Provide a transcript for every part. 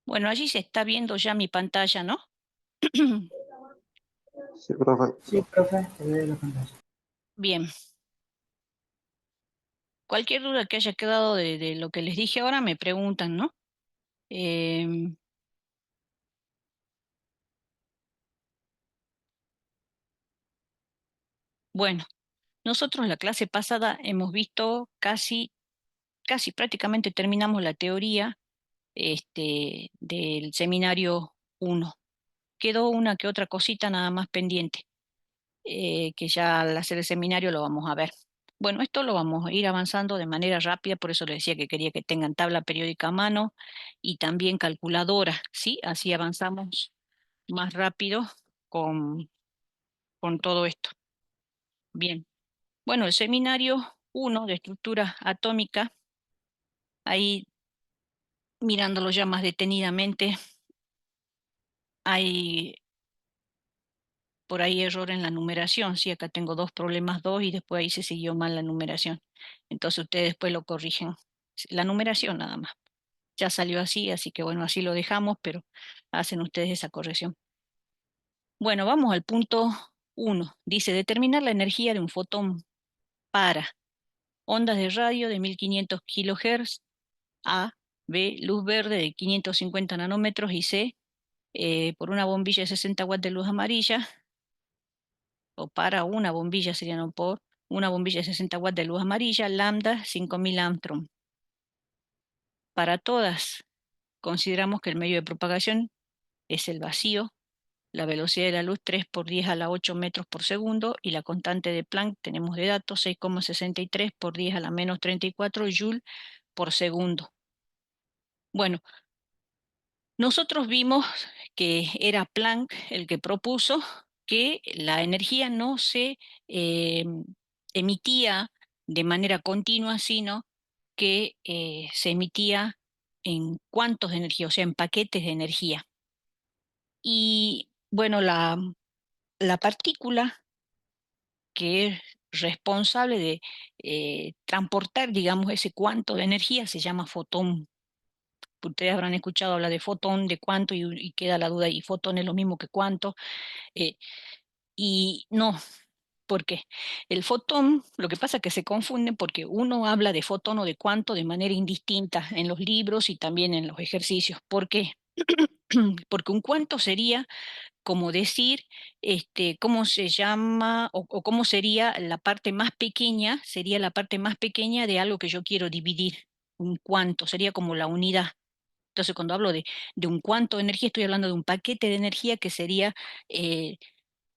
Bueno, allí se está viendo ya mi pantalla, ¿no? Sí, profe. Sí, profe, te veo la pantalla. Bien. Cualquier duda que haya quedado de lo que les dije ahora me preguntan, ¿no? Em, bueno, nosotros la clase pasada hemos visto casi prácticamente terminamos la teoría del seminario 1. Quedó una que otra cosita nada más pendiente, que ya al hacer el seminario lo vamos a ver. Bueno, esto lo vamos a ir avanzando de manera rápida, por eso les decía que quería que tengan tabla periódica a mano y también calculadora, ¿sí? Así avanzamos más rápido con, con todo esto. Bien, bueno, el seminario 1 de estructura atómica, ahí mirándolo ya más detenidamente, hay por ahí error en la numeración, sí, acá tengo dos problemas, dos, y después ahí se siguió mal la numeración. Entonces ustedes después lo corrigen. La numeración nada más. Ya salió así, así que bueno, así lo dejamos, pero hacen ustedes esa corrección. Bueno, vamos al punto 1. Dice, determinar la energía de un fotón para ondas de radio de 1500 kilohertz, A, B, luz verde de 550 nanómetros y C, por una bombilla de 60 watts de luz amarilla, o para una bombilla sería no por una bombilla de 60 watts de luz amarilla, lambda 5000 Armstrong. Para todas, consideramos que el medio de propagación es el vacío, la velocidad de la luz 3 por 10 a la 8 metros por segundo y la constante de Planck tenemos de datos 6,63 por 10 a la menos 34 joule por segundo. Bueno, nosotros vimos que era Planck el que propuso que la energía no se eh, emitía de manera continua, sino que se emitía en cuantos de energía, o sea, en paquetes de energía. Y bueno, la partícula que es responsable de transportar, digamos, ese cuanto de energía se llama fotón. Ustedes habrán escuchado hablar de fotón, de cuánto, y queda la duda, ¿y fotón es lo mismo que cuánto? Eh, y no, porque el fotón, lo que pasa es que se confunde porque uno habla de fotón o de cuánto de manera indistinta en los libros y también en los ejercicios. ¿Por qué? Porque un cuánto sería como decir, cómo se llama o cómo sería la parte más pequeña, sería la parte más pequeña de algo que yo quiero dividir. Un cuánto, sería como la unidad. Entonces, cuando hablo de un cuánto de energía, estoy hablando de un paquete de energía que sería eh,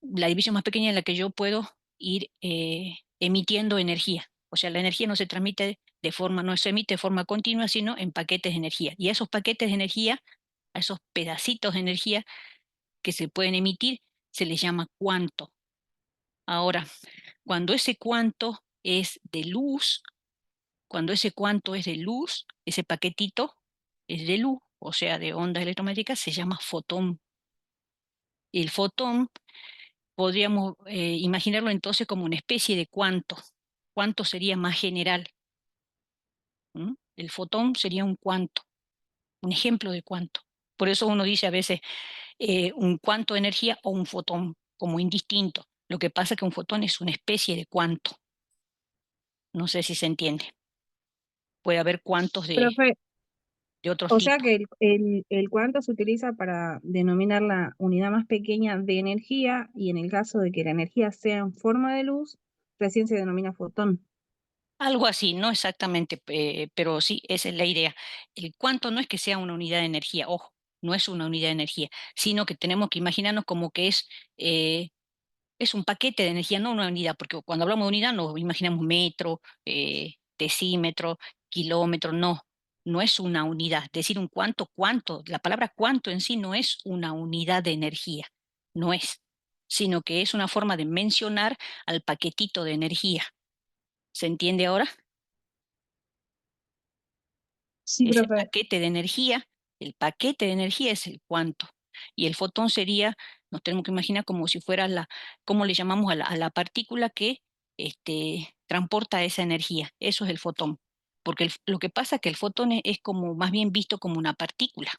la división más pequeña en la que yo puedo ir emitiendo energía. O sea, la energía no se transmite de forma, no se emite de forma continua, sino en paquetes de energía. Y a esos paquetes de energía, a esos pedacitos de energía que se pueden emitir, se les llama cuánto. Ahora, cuando ese cuánto es de luz, cuando ese cuánto es de luz, ese paquetito es de luz, o sea, de ondas electromagnéticas, se llama fotón. El fotón podríamos imaginarlo entonces como una especie de cuánto. ¿Cuánto sería más general? ¿Mm? El fotón sería un cuánto, un ejemplo de cuánto. Por eso uno dice a veces un cuánto de energía o un fotón, como indistinto. Lo que pasa es que un fotón es una especie de cuánto. No sé si se entiende. Puede haber cuantos Profe, de otros o sea tipos. que el cuánto se utiliza para denominar la unidad más pequeña de energía y en el caso de que la energía sea en forma de luz, recién se denomina fotón. Algo así, no exactamente, pero sí, esa es la idea. El cuánto no es que sea una unidad de energía, ojo, no es una unidad de energía, sino que tenemos que imaginarnos como que es un paquete de energía, no una unidad, porque cuando hablamos de unidad nos imaginamos metro, decímetro, kilómetro, no, no es una unidad. Decir un cuánto, la palabra cuánto en sí no es una unidad de energía, no es, sino que es una forma de mencionar al paquetito de energía. ¿Se entiende ahora? Sí, Ese profe. paquete de energía, el paquete de energía es el cuanto. Y el fotón sería, nos tenemos que imaginar como si fuera ¿cómo le llamamos a la partícula que transporta esa energía? Eso es el fotón. Porque lo que pasa es que el fotón es como más bien visto como una partícula.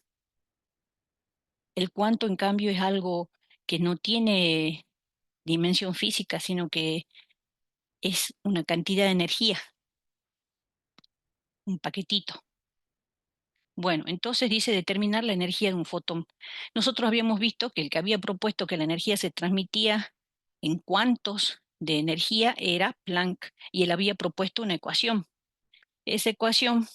El cuánto, en cambio, es algo que no tiene dimensión física, sino que es una cantidad de energía, un paquetito. Bueno, entonces dice determinar la energía de un fotón. Nosotros habíamos visto que el que había propuesto que la energía se transmitía en cuantos de energía era Planck, y él había propuesto una ecuación. Esa ecuación,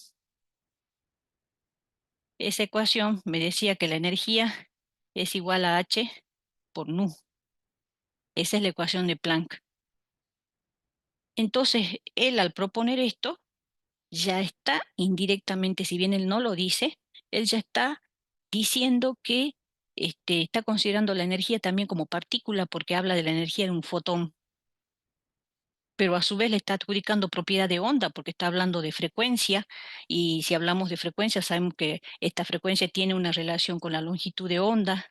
esa ecuación me decía que la energía es igual a H por nu. Esa es la ecuación de Planck. Entonces, él al proponer esto, ya está indirectamente, si bien él no lo dice, él ya está diciendo que está considerando la energía también como partícula porque habla de la energía de un fotón, pero a su vez le está adjudicando propiedad de onda porque está hablando de frecuencia, y si hablamos de frecuencia sabemos que esta frecuencia tiene una relación con la longitud de onda.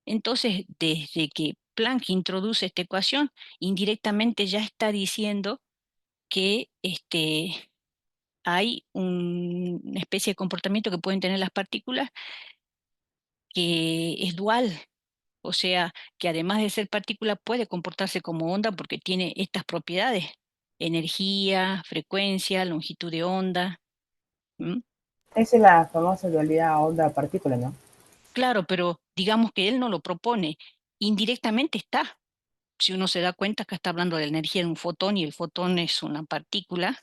Entonces, desde que Planck introduce esta ecuación, indirectamente ya está diciendo que hay una especie de comportamiento que pueden tener las partículas que es dual, o sea, que además de ser partícula puede comportarse como onda porque tiene estas propiedades: energía, frecuencia, longitud de onda. ¿M? Esa es la famosa dualidad onda-partícula, ¿no? Claro, pero digamos que él no lo propone, indirectamente está. Si uno se da cuenta que está hablando de la energía de un fotón y el fotón es una partícula,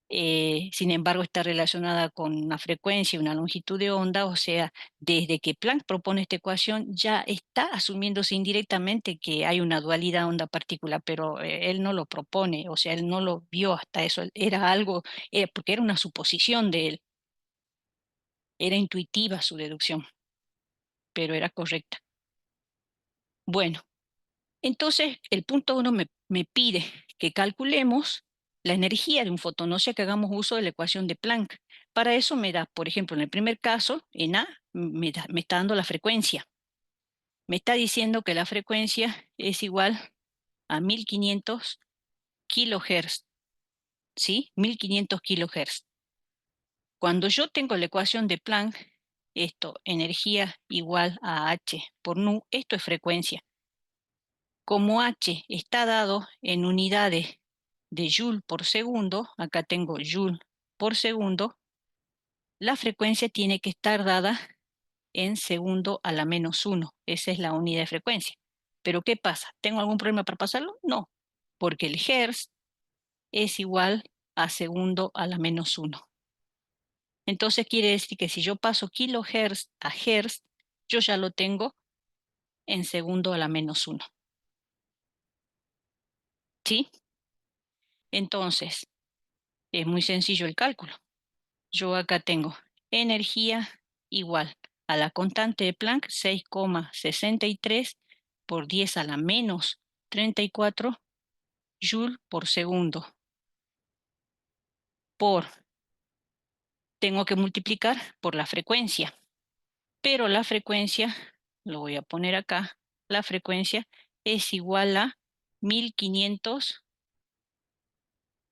sin embargo está relacionada con una frecuencia y una longitud de onda, o sea, desde que Planck propone esta ecuación ya está asumiéndose indirectamente que hay una dualidad onda-partícula, pero él no lo propone, o sea, él no lo vio hasta eso, era algo, porque era una suposición de él, era intuitiva su deducción, pero era correcta. Bueno. Entonces, el punto 1 me pide que calculemos la energía de un fotón, o sea, que hagamos uso de la ecuación de Planck. Para eso me da, por ejemplo, en el primer caso, en A, me está dando la frecuencia. Me está diciendo que la frecuencia es igual a 1500 kilohertz, ¿sí? 1500 kilohertz. Cuando yo tengo la ecuación de Planck, esto, energía igual a H por nu, esto es frecuencia. Como H está dado en unidades de joule por segundo, acá tengo joule por segundo, la frecuencia tiene que estar dada en segundo a la -1. Esa es la unidad de frecuencia. Pero ¿qué pasa? ¿Tengo algún problema para pasarlo? No, porque el hertz es igual a segundo a la -1. Entonces quiere decir que si yo paso kilohertz a hertz, yo ya lo tengo en segundo a la -1. ¿Sí? Entonces, es muy sencillo el cálculo. Yo acá tengo energía igual a la constante de Planck, 6,63 por 10 a la -34 joule por segundo, por, tengo que multiplicar por la frecuencia, pero la frecuencia, lo voy a poner acá, la frecuencia es igual a 1500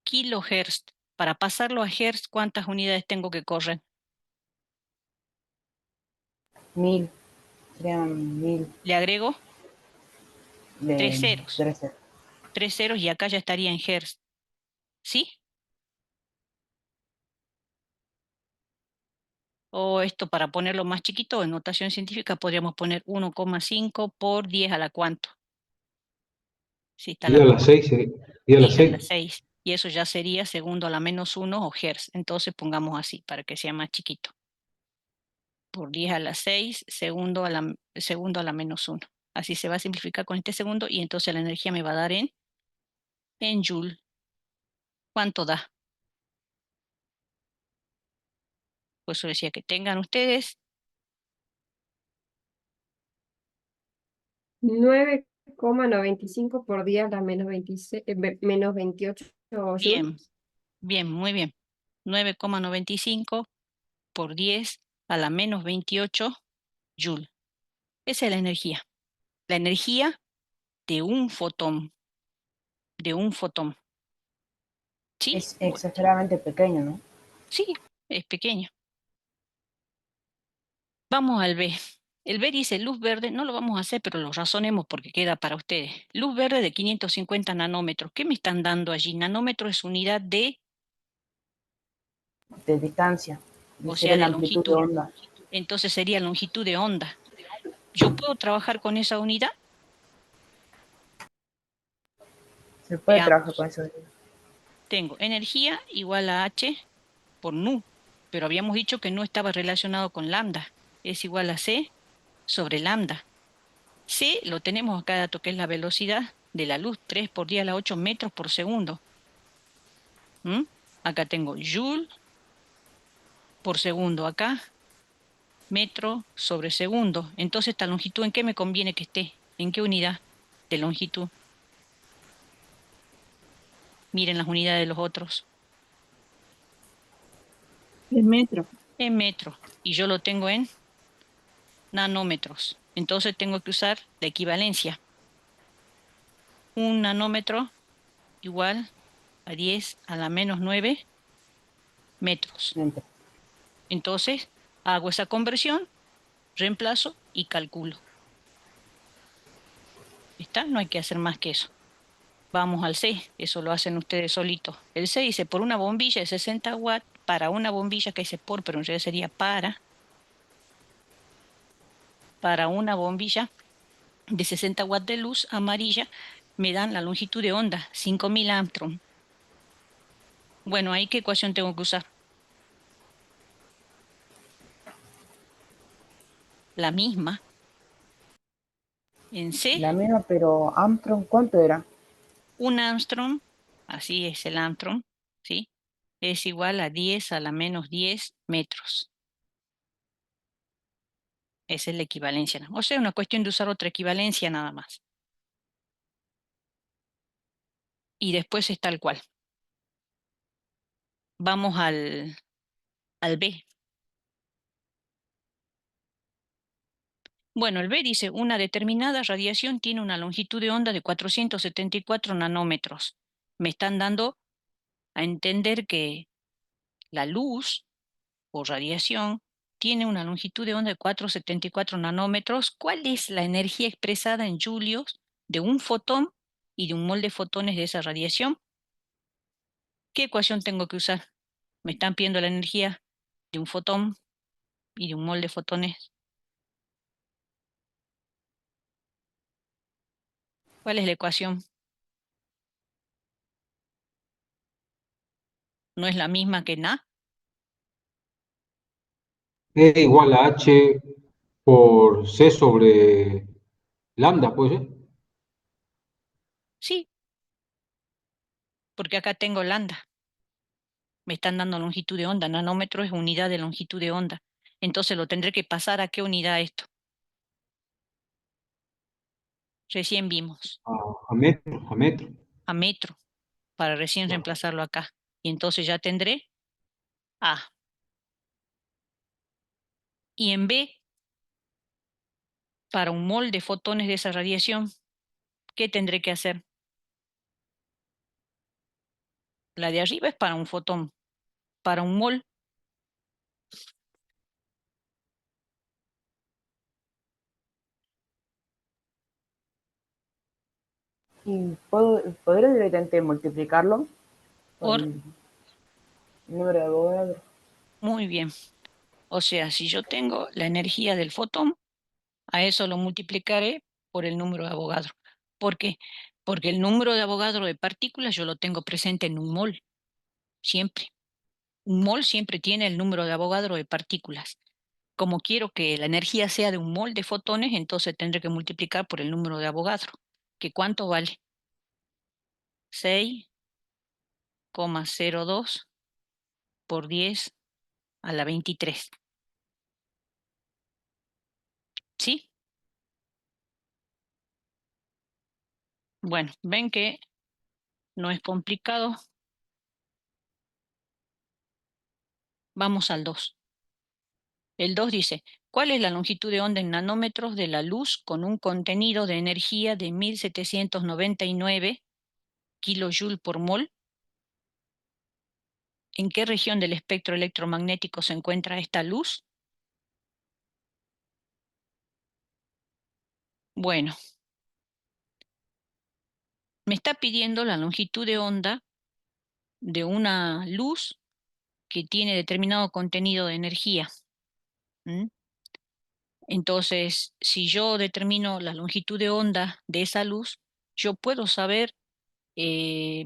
kilohertz. Para pasarlo a hertz, ¿cuántas unidades tengo que correr? 1000, serían 1000 Le agrego tres de ceros, 13. tres ceros y acá ya estaría en hertz. ¿Sí? O esto, para ponerlo más chiquito, en notación científica podríamos poner 1,5 por 10 a la cuánto. Si está 10 la a la 6, 10 a la 10 a la 6. 6. Y eso ya sería segundo a la -1 o hertz. Entonces pongamos así para que sea más chiquito. Por 10 a la 6, segundo a la -1. Así se va a simplificar con este segundo y entonces la energía me va a dar en joule. ¿Cuánto da? Pues eso decía que tengan ustedes 9,95 por 10 a la menos 28 bien, joules. bien, muy bien. 9,95 por 10 a la -28 joule. Esa es la energía. La energía de un fotón, de un fotón. ¿Sí? Es Bueno, exageradamente pequeño, ¿no? sí, es pequeño. Vamos al B. El B dice luz verde, no lo vamos a hacer, pero lo razonemos porque queda para ustedes. Luz verde de 550 nanómetros. ¿Qué me están dando allí? Nanómetro es unidad de, De distancia. Y o sería sea, la de amplitud de longitud. onda. Entonces sería longitud de onda. ¿Yo puedo trabajar con esa unidad? Se puede trabajar con Veamos. eso. Tengo energía igual a H por nu, pero habíamos dicho que no estaba relacionado con lambda. Es igual a C sobre lambda. C lo tenemos acá, dato que es la velocidad de la luz, 3 por 10 a la 8 metros por segundo. ¿Mm? Acá tengo joule por segundo, acá metro sobre segundo. Entonces, ¿esta longitud en qué me conviene que esté? ¿En qué unidad de longitud? Miren las unidades de los otros. El metro. En metro. Y yo lo tengo en nanómetros. Entonces tengo que usar la equivalencia. Un nanómetro igual a 10 a la menos 9 metros. Entonces, hago esa conversión, reemplazo y calculo. ¿Está? No hay que hacer más que eso. Vamos al C, eso lo hacen ustedes solitos. El C dice por una bombilla de 60 watts, para una bombilla que dice por, pero en realidad sería para una bombilla de 60 watts de luz amarilla, me dan la longitud de onda, 5000 Armstrong. Bueno, ¿ahí qué ecuación tengo que usar? La misma. En C, La misma, pero Armstrong, ¿cuánto era? un Armstrong, así es el Armstrong, ¿sí? Es igual a 10 a la menos 10 metros. Esa es la equivalencia, ¿no? O sea, una cuestión de usar otra equivalencia nada más. Y después está el cual. Vamos al B. Bueno, el B dice, una determinada radiación tiene una longitud de onda de 474 nanómetros. Me están dando a entender que la luz o radiación tiene una longitud de onda de 474 nanómetros. ¿Cuál es la energía expresada en julios de un fotón y de un mol de fotones de esa radiación? ¿Qué ecuación tengo que usar? Me están pidiendo la energía de un fotón y de un mol de fotones. ¿Cuál es la ecuación? ¿No es la misma que Na? E igual a H por C sobre lambda, ¿puede ser? Sí, porque acá tengo lambda. Me están dando longitud de onda. Nanómetro es unidad de longitud de onda. Entonces lo tendré que pasar a qué unidad esto. Recién vimos. A metro, a metro. A metro, para recién Claro. reemplazarlo acá. Y entonces ya tendré A. Y en B, para un mol de fotones de esa radiación, ¿qué tendré que hacer? La de arriba es para un fotón. Para un mol, Y podría directamente multiplicarlo por por, el número de Avogadro. muy bien. O sea, si yo tengo la energía del fotón, a eso lo multiplicaré por el número de Avogadro. ¿Por qué? Porque el número de Avogadro de partículas yo lo tengo presente en un mol, siempre. Un mol siempre tiene el número de Avogadro de partículas. Como quiero que la energía sea de un mol de fotones, entonces tendré que multiplicar por el número de Avogadro. ¿Que cuánto vale? 6,02 por 10 a la 23. ¿Sí? Bueno, ven que no es complicado. Vamos al 2. El 2 dice, ¿cuál es la longitud de onda en nanómetros de la luz con un contenido de energía de 1799 kilojoule por mol? ¿En qué región del espectro electromagnético se encuentra esta luz? Bueno, me está pidiendo la longitud de onda de una luz que tiene determinado contenido de energía. ¿Mm? Entonces, si yo determino la longitud de onda de esa luz, yo puedo saber eh,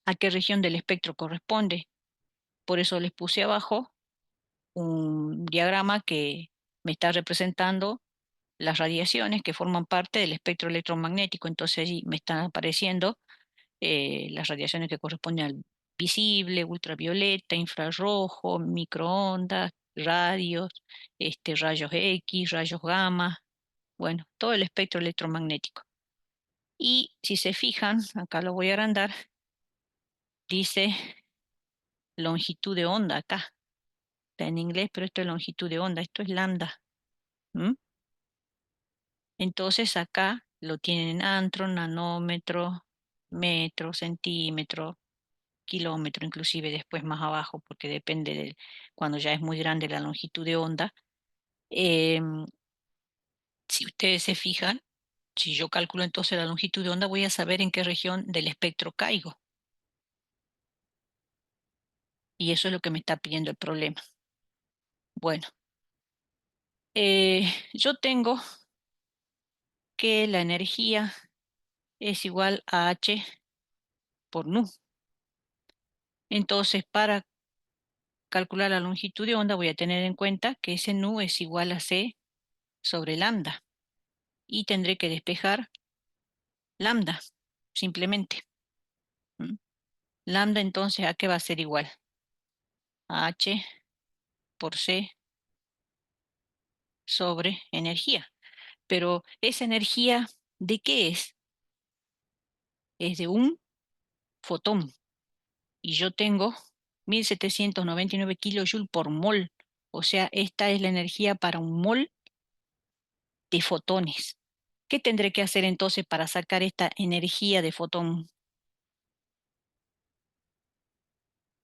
a qué región del espectro corresponde. Por eso les puse abajo un diagrama que me está representando las radiaciones que forman parte del espectro electromagnético. Entonces allí me están apareciendo las radiaciones que corresponden al visible, ultravioleta, infrarrojo, microondas, radios, rayos X, rayos gamma, bueno, todo el espectro electromagnético. Y si se fijan, acá lo voy a agrandar, dice longitud de onda acá. Está en inglés, pero esto es longitud de onda, esto es lambda. ¿Mm? Entonces acá lo tienen en antron, nanómetro, metro, centímetro, kilómetro, inclusive después más abajo, porque depende de cuando ya es muy grande la longitud de onda. Em, si ustedes se fijan, si yo calculo entonces la longitud de onda, voy a saber en qué región del espectro caigo. Y eso es lo que me está pidiendo el problema. Bueno, yo tengo que la energía es igual a H por nu. Entonces, para calcular la longitud de onda, voy a tener en cuenta que ese nu es igual a C sobre lambda. Y tendré que despejar lambda, simplemente. ¿Mm? Lambda entonces, ¿a qué va a ser igual? A H por C sobre energía. Pero esa energía, ¿de qué es? Es de un fotón. Y yo tengo 1799 kilojoules por mol. O sea, esta es la energía para un mol de fotones. ¿Qué tendré que hacer entonces para sacar esta energía de fotón?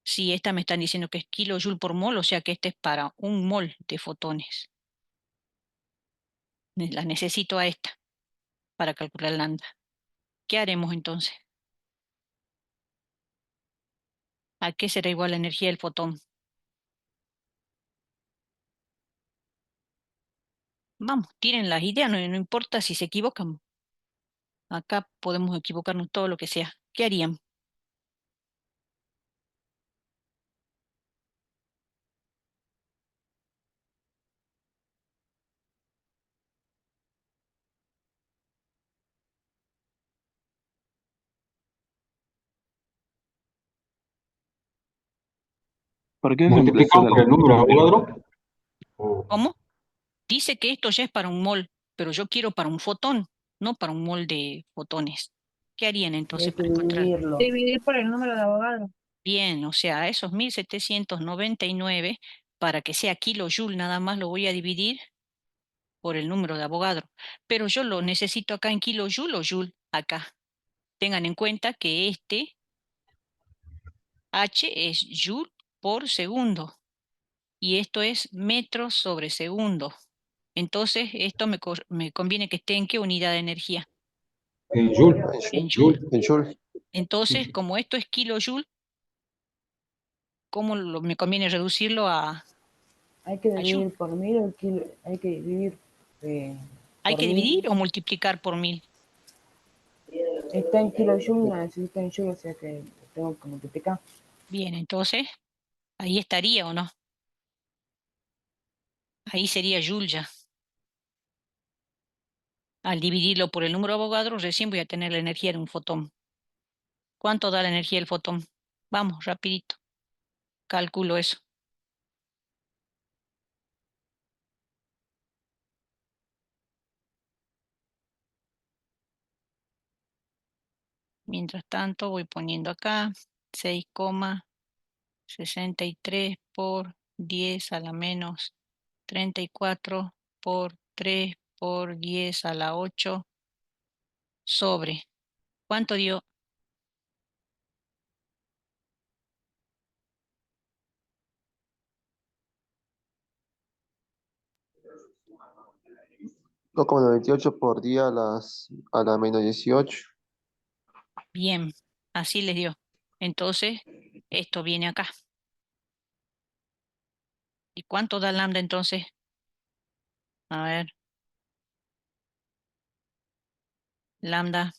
Si esta me están diciendo que es kilojoule por mol, o sea que este es para un mol de fotones. La necesito a esta para calcular lambda. ¿Qué haremos entonces? ¿A qué será igual la energía del fotón? Vamos, tiren las ideas, no importa si se equivocan. Acá podemos equivocarnos todo lo que sea. ¿Qué harían? ¿Para qué reemplazó ¿Multiplicamos la por el número de longitud? Avogadro? O- ¿Cómo? Dice que esto ya es para un mol, pero yo quiero para un fotón, no para un mol de fotones. ¿Qué harían Y entonces hay que para encontrar? dividirlo. Dividir por el número de Avogadro. Bien, o sea, esos 1799, para que sea kilojoule nada más, lo voy a dividir por el número de Avogadro. Pero yo lo necesito acá en kilojoule o joule acá. Tengan en cuenta que este H es joule por segundo y esto es metros sobre segundo. Entonces, esto me conviene que esté en qué unidad de energía, En Joule. en joule. Joule. En Joule. Entonces, como esto es kilojoule, ¿cómo me conviene reducirlo Hay que a joule? dividir por 1000 o hay que dividir ¿Hay por que 1000. dividir o multiplicar por 1000? Está en kilojoules, la necesito en joule, o sea que tengo que multiplicar. Bien, entonces, ahí estaría o no. Ahí sería joule ya. Al dividirlo por el número de Avogadro, recién voy a tener la energía de un fotón. ¿Cuánto da la energía del fotón? Vamos, rapidito. Calculo eso. Mientras tanto, voy poniendo acá 6,63 por 10 a la menos 34 por 3 por 10 a la 8 sobre. ¿Cuánto dio? 2,98 por 10 a la menos 18. Bien, así les dio. Entonces, esto viene acá. ¿Y cuánto da lambda entonces? A ver, lambda.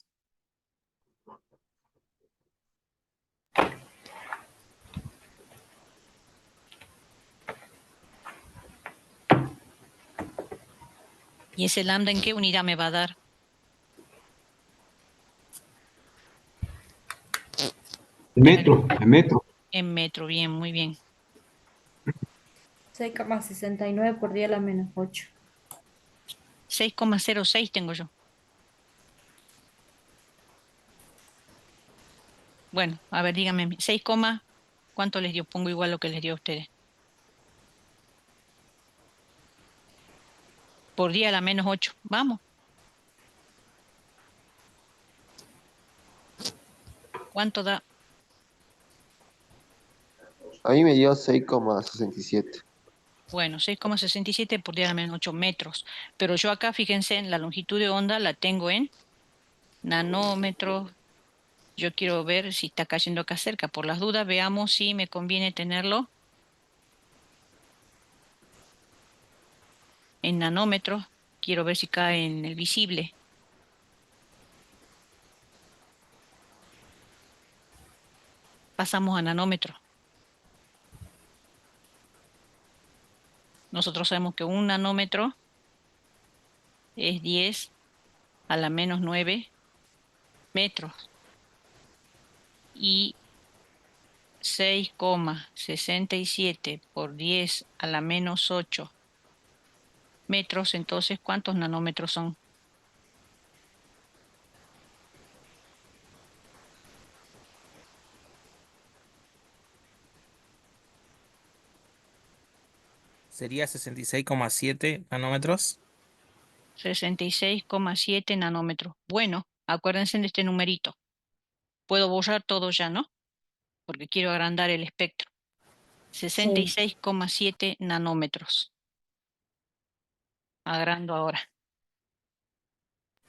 ¿Y ese lambda en qué unidad me va a dar? El metro, el metro. En metro, bien, muy bien. 6,69 por 10 a la menos 8. 6,06 tengo yo. Bueno, a ver, díganme, 6, ¿cuánto les dio? Pongo igual lo que les dio a ustedes. Por 10 a la menos 8. Vamos. ¿Cuánto da? A mí me dio 6,67. Bueno, 6,67 por 10 a la menos 8 metros. Pero yo acá, fíjense, en la longitud de onda la tengo en nanómetros. Yo quiero ver si está cayendo acá cerca. Por las dudas, veamos si me conviene tenerlo en nanómetros. Quiero ver si cae en el visible. Pasamos a nanómetros. Nosotros sabemos que un nanómetro es 10 a la menos 9 metros. Y 6,67 por 10 a la menos 8 metros, entonces, ¿cuántos nanómetros son? Sería 66,7 nanómetros. 66,7 nanómetros. Bueno, acuérdense de este numerito. Puedo borrar todo ya, ¿no? Porque quiero agrandar el espectro. Sí, 66,7 nanómetros. Agrando ahora.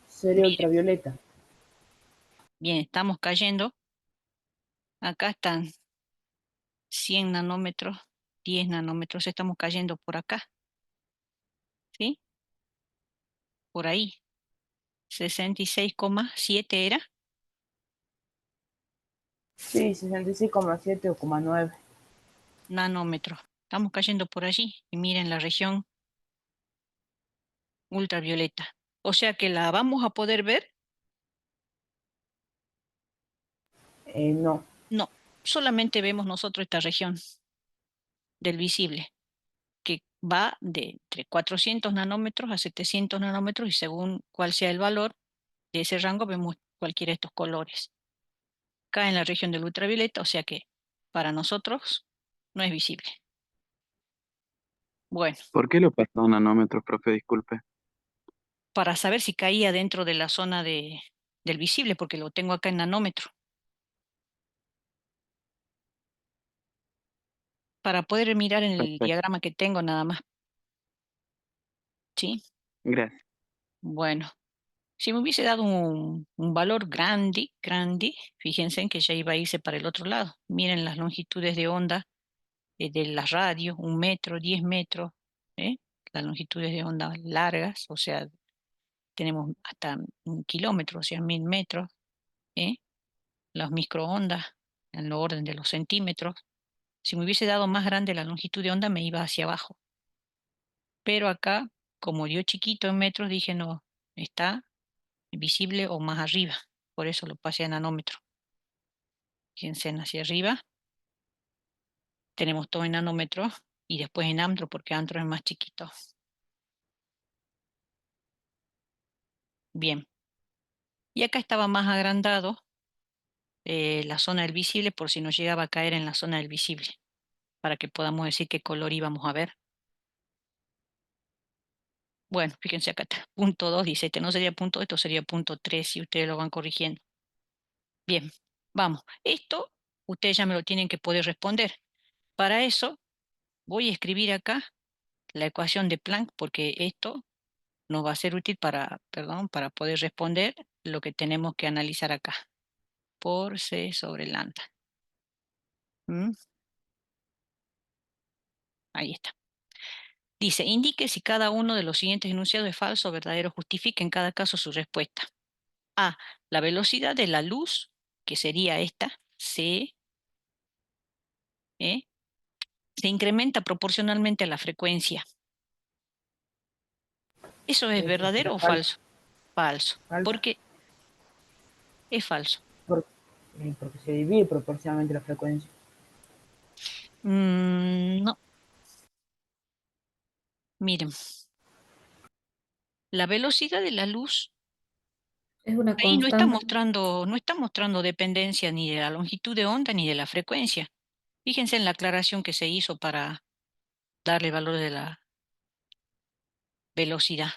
Sería Miren, ultravioleta. bien, estamos cayendo. Acá están 100 nanómetros, 10 nanómetros. Estamos cayendo por acá, ¿sí? Por ahí. 66,7 era. Sí, 66,7 o 9. Nanómetros. Estamos cayendo por allí. Y miren la región ultravioleta. O sea que la vamos a poder ver. No. No, solamente vemos nosotros esta región del visible, que va de entre 400 nanómetros a 700 nanómetros y según cuál sea el valor de ese rango vemos cualquiera de estos colores. Cae en la región del ultravioleta, o sea que para nosotros no es visible. Bueno, ¿Por qué lo pasó a un nanómetro, profe? Disculpe. para saber si caía dentro de la zona del visible, porque lo tengo acá en nanómetro. Para poder mirar en el Perfecto. diagrama que tengo nada más. ¿Sí? Gracias. Bueno, si me hubiese dado un valor grande, fíjense en que ya iba a irse para el otro lado. Miren las longitudes de onda de las radios, 1 metro, 10 metros, ¿eh? Las longitudes de onda largas, o sea, tenemos hasta 1 kilómetro, o sea, 1000 metros, ¿eh? Las microondas en el orden de los centímetros. Si me hubiese dado más grande la longitud de onda, me iba hacia abajo. Pero acá, como dio chiquito en metros, dije no, está visible o más arriba. Por eso lo pasé a nanómetro. Fíjense hacia arriba. Tenemos todo en nanómetros y después en amtro, porque amtro es más chiquito. Bien. Y acá estaba más agrandado la zona del visible por si nos llegaba a caer en la zona del visible, para que podamos decir qué color íbamos a ver. Bueno, fíjense acá está, punto 2 dice, este no sería punto, esto sería punto 3 si ustedes lo van corrigiendo. Bien, vamos. Esto ustedes ya me lo tienen que poder responder. Para eso voy a escribir acá la ecuación de Planck, porque esto nos va a ser útil para, perdón, para poder responder lo que tenemos que analizar acá. Por C sobre lambda. ¿Mm? Ahí está. Dice, indique si cada uno de los siguientes enunciados es falso o verdadero. Justifique en cada caso su respuesta. A, la velocidad de la luz, que sería esta, C, ¿eh? Se incrementa proporcionalmente a la frecuencia. ¿Eso es Eso verdadero sería o falso. falso? Falso. Falso. ¿Por qué es falso? Por- porque se divide proporcionalmente la frecuencia. No, miren. La velocidad de la luz Es una ahí constante. no está mostrando dependencia ni de la longitud de onda ni de la frecuencia. Fíjense en la aclaración que se hizo para darle valor de la velocidad.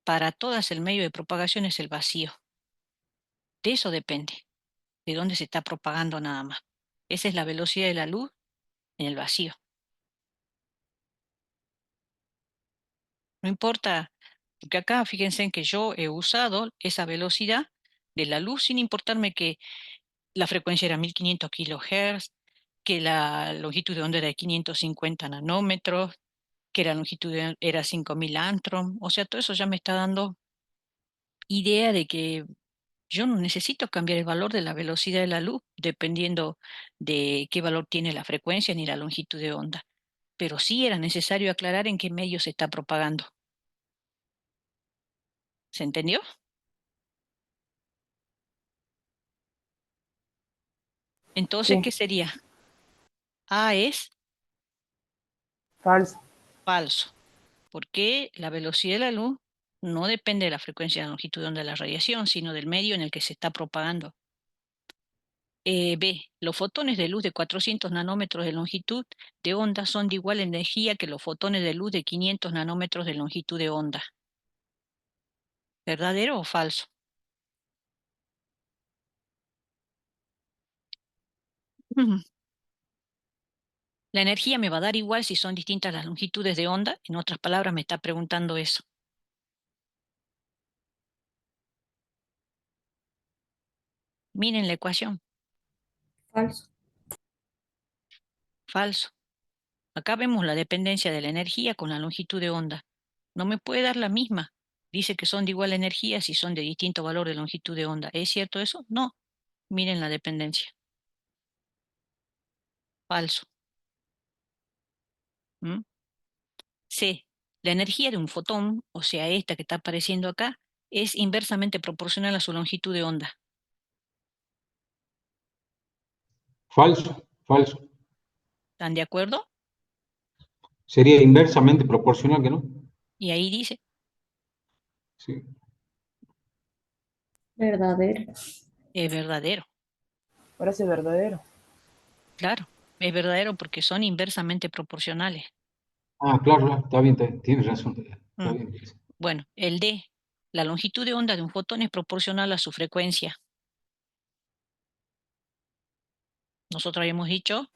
Para todas el medio de propagación es el vacío. De eso depende, de dónde se está propagando nada más. Esa es la velocidad de la luz en el vacío. No importa, porque acá fíjense en que yo he usado esa velocidad de la luz sin importarme que la frecuencia era 1500 kilohertz, que la longitud de onda era de 550 nanómetros, que la longitud era 5000 angstrom. O sea, todo eso ya me está dando idea de que yo no necesito cambiar el valor de la velocidad de la luz dependiendo de qué valor tiene la frecuencia ni la longitud de onda. Pero sí era necesario aclarar en qué medio se está propagando. ¿Se entendió? Entonces, Sí, ¿qué sería? A es falso. falso, porque la velocidad de la luz no depende de la frecuencia y la longitud de onda de la radiación, sino del medio en el que se está propagando. B. Los fotones de luz de 400 nanómetros de longitud de onda son de igual energía que los fotones de luz de 500 nanómetros de longitud de onda. ¿Verdadero o falso? Ujú. La energía me va a dar igual si son distintas las longitudes de onda. En otras palabras, me está preguntando eso. Miren la ecuación. Falso. Falso. Acá vemos la dependencia de la energía con la longitud de onda. No me puede dar la misma. Dice que son de igual energía si son de distinto valor de longitud de onda. ¿Es cierto eso? No. Miren la dependencia. Falso. ¿Mm? C. La energía de un fotón, o sea, esta que está apareciendo acá, es inversamente proporcional a su longitud de onda. Falso, falso. ¿Están de acuerdo? Sería inversamente proporcional, ¿que no? Y ahí dice, Sí. Verdadero. es verdadero. Parece verdadero. Claro, es verdadero porque son inversamente proporcionales. Ah, claro, claro, está bien, tienes razón. Está Mm. bien. Bueno, el D. La longitud de onda de un fotón es proporcional a su frecuencia. Nosotros habíamos dicho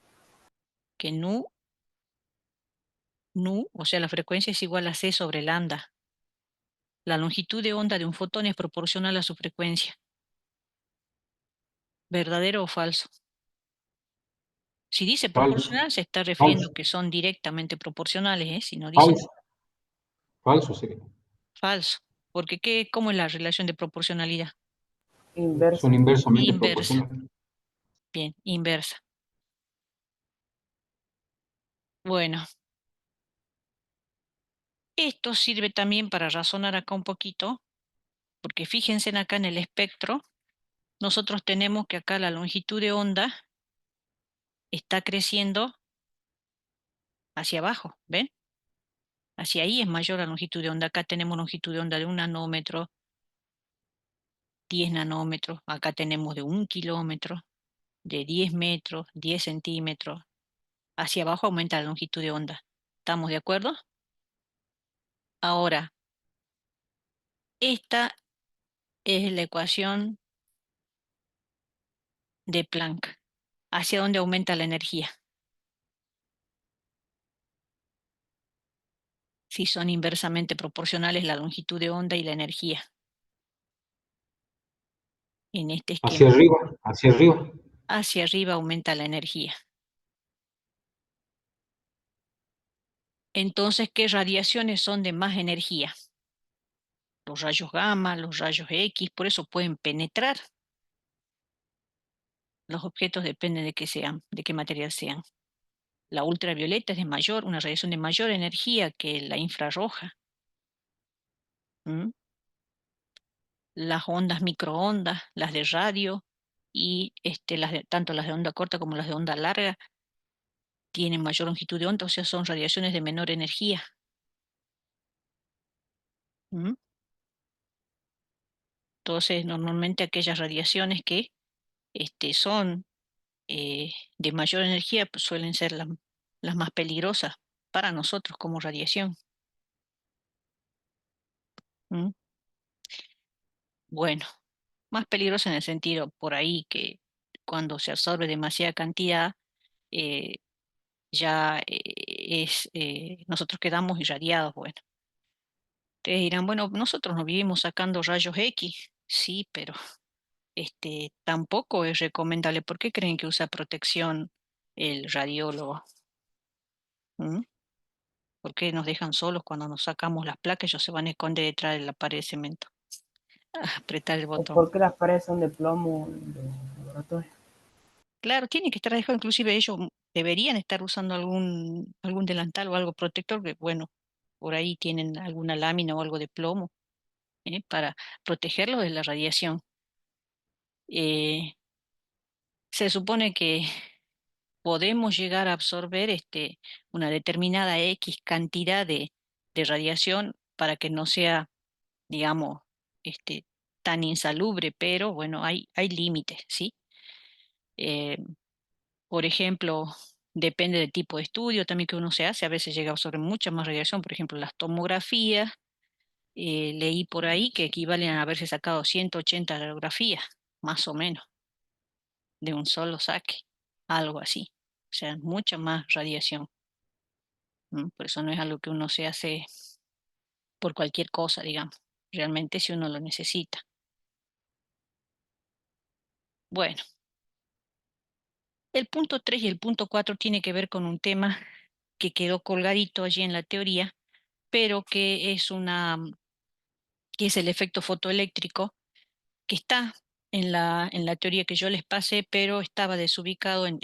que nu, o sea, la frecuencia es igual a C sobre lambda. La longitud de onda de un fotón es proporcional a su frecuencia. ¿Verdadero o falso? Si dice Falso, proporcional, se está refiriendo falso, que son directamente proporcionales, ¿eh? Si no dice falso, falso sería. falso. Porque ¿cómo es la relación de proporcionalidad? Inversa. Son inversamente Inversa. proporcionales. Bien, inversa. Bueno, esto sirve también para razonar acá un poquito, porque fíjense acá en el espectro, nosotros tenemos que acá la longitud de onda está creciendo hacia abajo, ¿ven? Hacia ahí es mayor la longitud de onda. Acá tenemos longitud de onda de 1 nanómetro, 10 nanómetros. Acá tenemos de 1 kilómetro, de 10 metros, 10 centímetros. Hacia abajo aumenta la longitud de onda. ¿Estamos de acuerdo? Ahora, esta es la ecuación de Planck. ¿Hacia dónde aumenta la energía? si son inversamente proporcionales la longitud de onda y la energía en este Hacia esquema. arriba, hacia arriba. Hacia arriba aumenta la energía. Entonces, ¿qué radiaciones son de más energía? Los rayos gamma, los rayos X, por eso pueden penetrar. Los objetos dependen de qué sean, de qué material sean. La ultravioleta es una radiación de mayor energía que la infrarroja. ¿Mm? Las ondas microondas, las de radio y tanto las de onda corta como las de onda larga tienen mayor longitud de onda, o sea, son radiaciones de menor energía. ¿Mm? Entonces, normalmente aquellas radiaciones que son de mayor energía pues, suelen ser las más peligrosas para nosotros como radiación. ¿Mm? Bueno, más peligrosa en el sentido por ahí que cuando se absorbe demasiada cantidad, eh, nosotros quedamos irradiados. Bueno, ustedes dirán, bueno, nosotros no vivimos sacando rayos X, sí, pero tampoco es recomendable. ¿Por qué creen que usa protección el radiólogo? ¿Mm? ¿Por qué nos dejan solos cuando nos sacamos las placas? Ellos se van a esconder detrás de la pared de cemento. Apretar el ¿O botón. por qué las paredes son de plomo en los laboratorios? Claro, tiene que estar dejado, inclusive ellos deberían estar usando algún delantal o algo protector, que bueno, por ahí tienen alguna lámina o algo de plomo, para protegerlos de la radiación. Eh, Se supone que podemos llegar a absorber una determinada X cantidad de radiación para que no sea, digamos, este, tan insalubre, pero bueno, hay límites, ¿sí? Eh, por ejemplo, depende del tipo de estudio también que uno se hace, a veces llega a absorber mucha más radiación, por ejemplo, las tomografías, leí por ahí que equivalen a haberse sacado 180 radiografías, más o menos, de un solo saque, algo así. O sea, mucha más radiación. Por eso no es algo que uno se hace por cualquier cosa, digamos, realmente si uno lo necesita. Bueno, el punto 3 y el punto 4 tiene que ver con un tema que quedó colgadito allí en la teoría, pero que es el efecto fotoeléctrico, que está en la teoría que yo les pasé, pero estaba desubicado en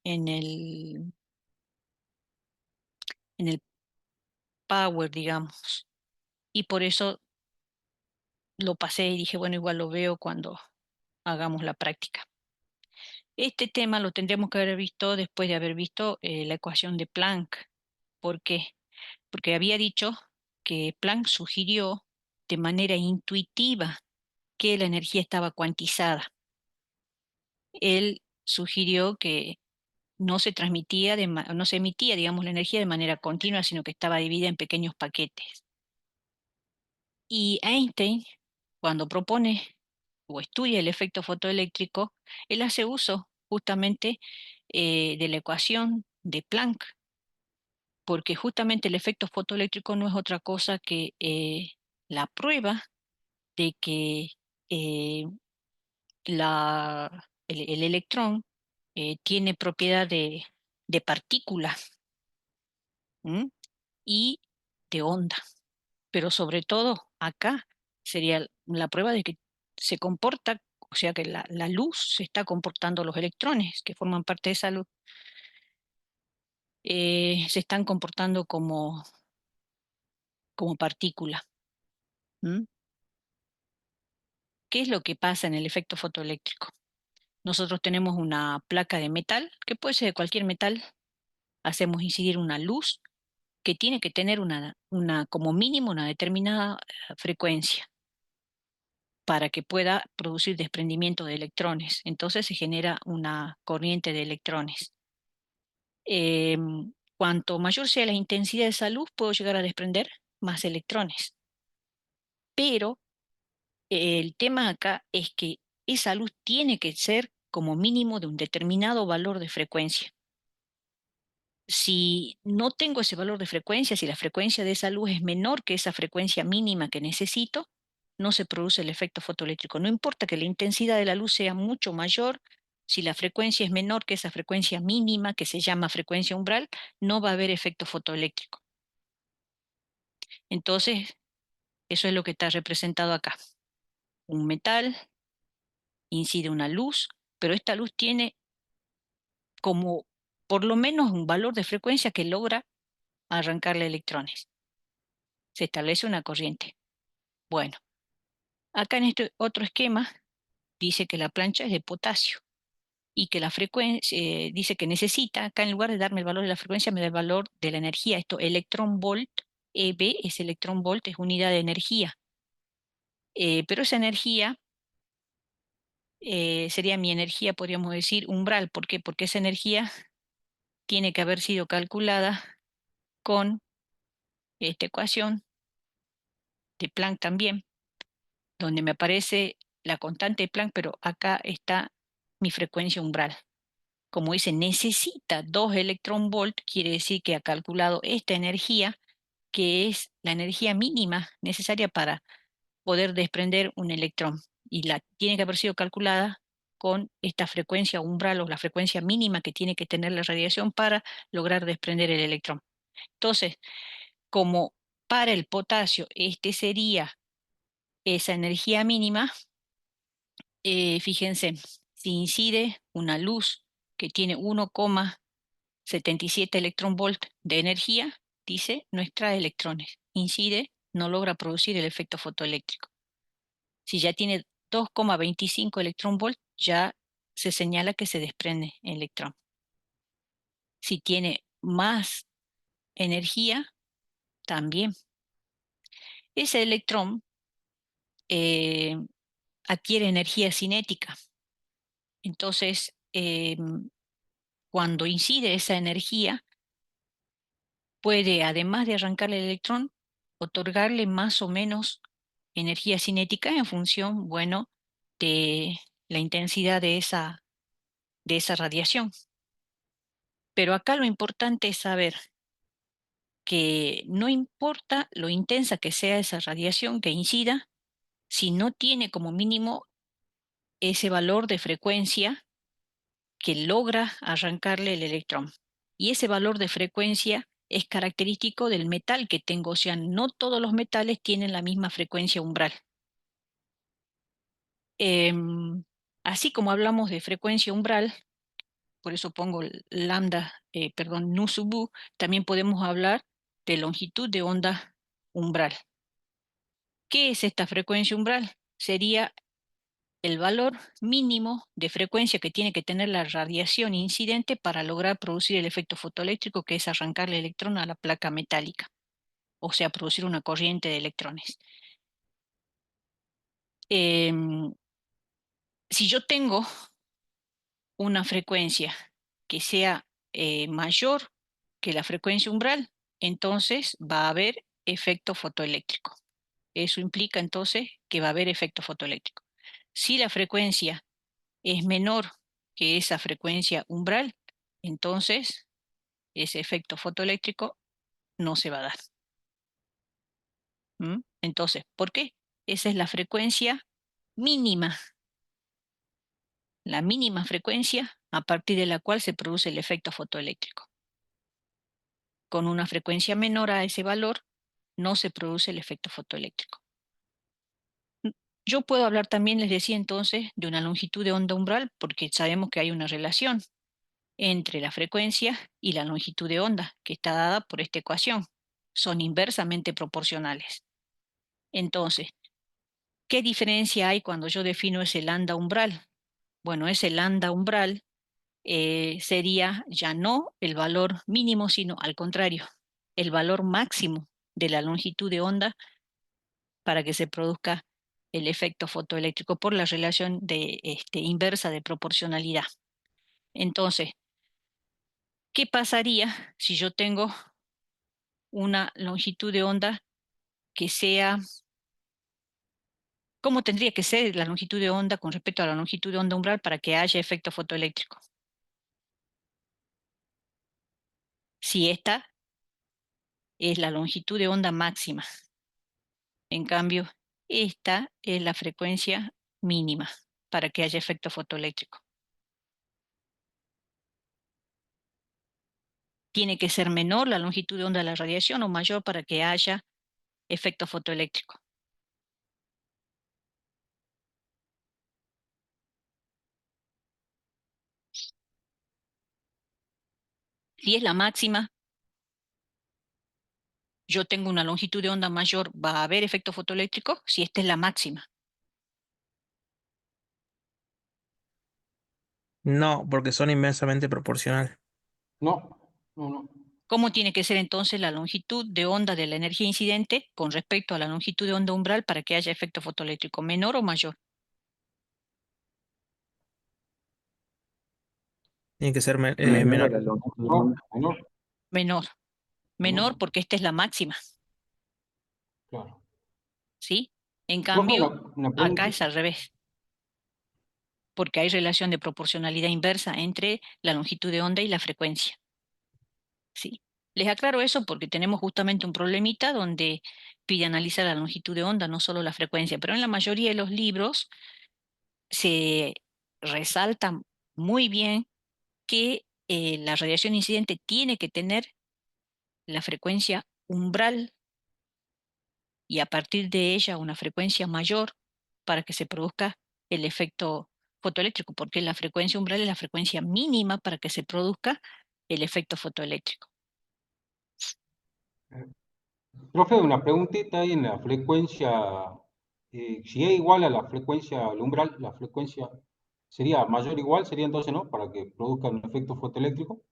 el power, digamos. Y por eso lo pasé y dije, bueno, igual lo veo cuando hagamos la práctica. Este tema lo tendríamos que haber visto después de haber visto la ecuación de Planck. ¿Por qué? Porque había dicho que Planck sugirió de manera intuitiva que la energía estaba cuantizada. Él sugirió que no se transmitía, no se emitía, digamos, la energía de manera continua, sino que estaba dividida en pequeños paquetes. Y Einstein, cuando propone o estudia el efecto fotoeléctrico, él hace uso justamente de la ecuación de Planck, porque justamente el efecto fotoeléctrico no es otra cosa que la prueba de que eh, el electrón tiene propiedad de partícula. ¿Mm? Y de onda. Pero sobre todo acá sería la prueba de que se comporta, o sea que la luz se está comportando, los electrones que forman parte de esa luz, se están comportando como partícula. ¿Mm? ¿Qué es lo que pasa en el efecto fotoeléctrico? Nosotros tenemos una placa de metal, que puede ser de cualquier metal, hacemos incidir una luz que tiene que tener como mínimo una determinada frecuencia para que pueda producir desprendimiento de electrones. Entonces se genera una corriente de electrones. Cuanto mayor sea la intensidad de esa luz, puedo llegar a desprender más electrones. Pero el tema acá es que esa luz tiene que ser como mínimo de un determinado valor de frecuencia. si no tengo ese valor de frecuencia, si la frecuencia de esa luz es menor que esa frecuencia mínima que necesito, no se produce el efecto fotoeléctrico. No importa que la intensidad de la luz sea mucho mayor, si la frecuencia es menor que esa frecuencia mínima, que se llama frecuencia umbral, no va a haber efecto fotoeléctrico. Entonces, eso es lo que está representado acá. Un metal, incide una luz, pero esta luz tiene como por lo menos un valor de frecuencia que logra arrancarle electrones. Se establece una corriente. Bueno, acá en este otro esquema dice que la plancha es de potasio y que la frecuencia, dice que necesita, acá en lugar de darme el valor de la frecuencia, me da el valor de la energía. Esto, electrón volt, EV es electrón volt, es unidad de energía. Pero esa energía sería mi energía, podríamos decir, umbral. ¿Por qué? Porque esa energía tiene que haber sido calculada con esta ecuación de Planck también, donde me aparece la constante de Planck, pero acá está mi frecuencia umbral. Como dice, necesita 2 electrón volt, quiere decir que ha calculado esta energía, que es la energía mínima necesaria para poder desprender un electrón. Y la tiene que haber sido calculada con esta frecuencia umbral o la frecuencia mínima que tiene que tener la radiación para lograr desprender el electrón. Entonces, como para el potasio este sería esa energía mínima, fíjense, si incide una luz que tiene 1,77 electrón volt de energía, dice, no extrae electrones. Incide, no logra producir el efecto fotoeléctrico. Si ya tiene 2,25 electrón volt, ya se señala que se desprende electrón. Si tiene más energía, también. Ese electrón adquiere energía cinética. Entonces, cuando incide esa energía, puede, además de arrancarle el electrón, otorgarle más o menos energía cinética en función, bueno, de la intensidad de esa radiación. Pero acá lo importante es saber que no importa lo intensa que sea esa radiación que incida, si no tiene como mínimo ese valor de frecuencia que logra arrancarle el electrón. Y ese valor de frecuencia es característico del metal que tengo, o sea, no todos los metales tienen la misma frecuencia umbral. Así como hablamos de frecuencia umbral, por eso pongo lambda, nu sub u, también podemos hablar de longitud de onda umbral. ¿Qué es esta frecuencia umbral? Sería el valor mínimo de frecuencia que tiene que tener la radiación incidente para lograr producir el efecto fotoeléctrico, que es arrancarle el electrón a la placa metálica, o sea, producir una corriente de electrones. Si yo tengo una frecuencia que sea mayor que la frecuencia umbral, entonces va a haber efecto fotoeléctrico. Eso implica entonces que va a haber efecto fotoeléctrico. Si la frecuencia es menor que esa frecuencia umbral, entonces ese efecto fotoeléctrico no se va a dar. Entonces, ¿por qué? Esa es la frecuencia mínima, la mínima frecuencia a partir de la cual se produce el efecto fotoeléctrico. Con una frecuencia menor a ese valor, no se produce el efecto fotoeléctrico. Yo puedo hablar también, les decía entonces, de una longitud de onda umbral, porque sabemos que hay una relación entre la frecuencia y la longitud de onda, que está dada por esta ecuación. Son inversamente proporcionales. Entonces, ¿qué diferencia hay cuando yo defino ese lambda umbral? Bueno, ese lambda umbral sería ya no el valor mínimo, sino al contrario, el valor máximo de la longitud de onda para que se produzca el efecto fotoeléctrico por la relación de, inversa de proporcionalidad. Entonces, ¿qué pasaría si yo tengo una longitud de onda que sea, ¿cómo tendría que ser la longitud de onda con respecto a la longitud de onda umbral para que haya efecto fotoeléctrico? si esta es la longitud de onda máxima. En cambio, esta es la frecuencia mínima para que haya efecto fotoeléctrico. Tiene que ser menor la longitud de onda de la radiación o mayor para que haya efecto fotoeléctrico. Si es la máxima, yo tengo una longitud de onda mayor, ¿va a haber efecto fotoeléctrico? Si esta es la máxima. No, porque son inversamente proporcional. No, no. ¿Cómo tiene que ser entonces la longitud de onda de la energía incidente con respecto a la longitud de onda umbral para que haya efecto fotoeléctrico? ¿Menor o mayor? Tiene que ser Menor a menor. la longitud de onda. Menor, Menor. Menor menor, porque esta es la máxima, claro. ¿sí? En Profe, cambio, una acá es preguntita. al revés, porque hay relación de proporcionalidad inversa entre la longitud de onda y la frecuencia, ¿sí? Les aclaro eso porque tenemos justamente un problemita donde pide analizar la longitud de onda, no solo la frecuencia, pero en la mayoría de los libros se resalta muy bien que la radiación incidente tiene que tener la frecuencia umbral y a partir de ella una frecuencia mayor para que se produzca el efecto fotoeléctrico, porque la frecuencia umbral es la frecuencia mínima para que se produzca el efecto fotoeléctrico. Profe, una preguntita ahí en la frecuencia. Si es igual a la frecuencia, al umbral, la frecuencia sería mayor o igual, sería entonces, ¿no? Para que produzca un efecto fotoeléctrico.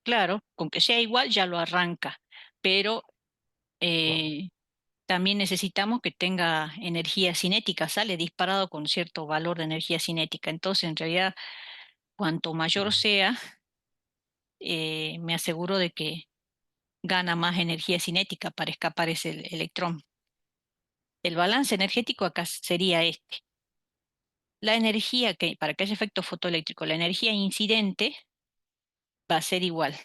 Claro, con que sea igual ya lo arranca, pero Claro. también necesitamos que tenga energía cinética, sale disparado con cierto valor de energía cinética. Entonces, en realidad, cuanto mayor sea, me aseguro de que gana más energía cinética para escapar ese electrón. El balance energético acá sería este. La energía que, para que haya efecto fotoeléctrico, la energía incidente va a ser igual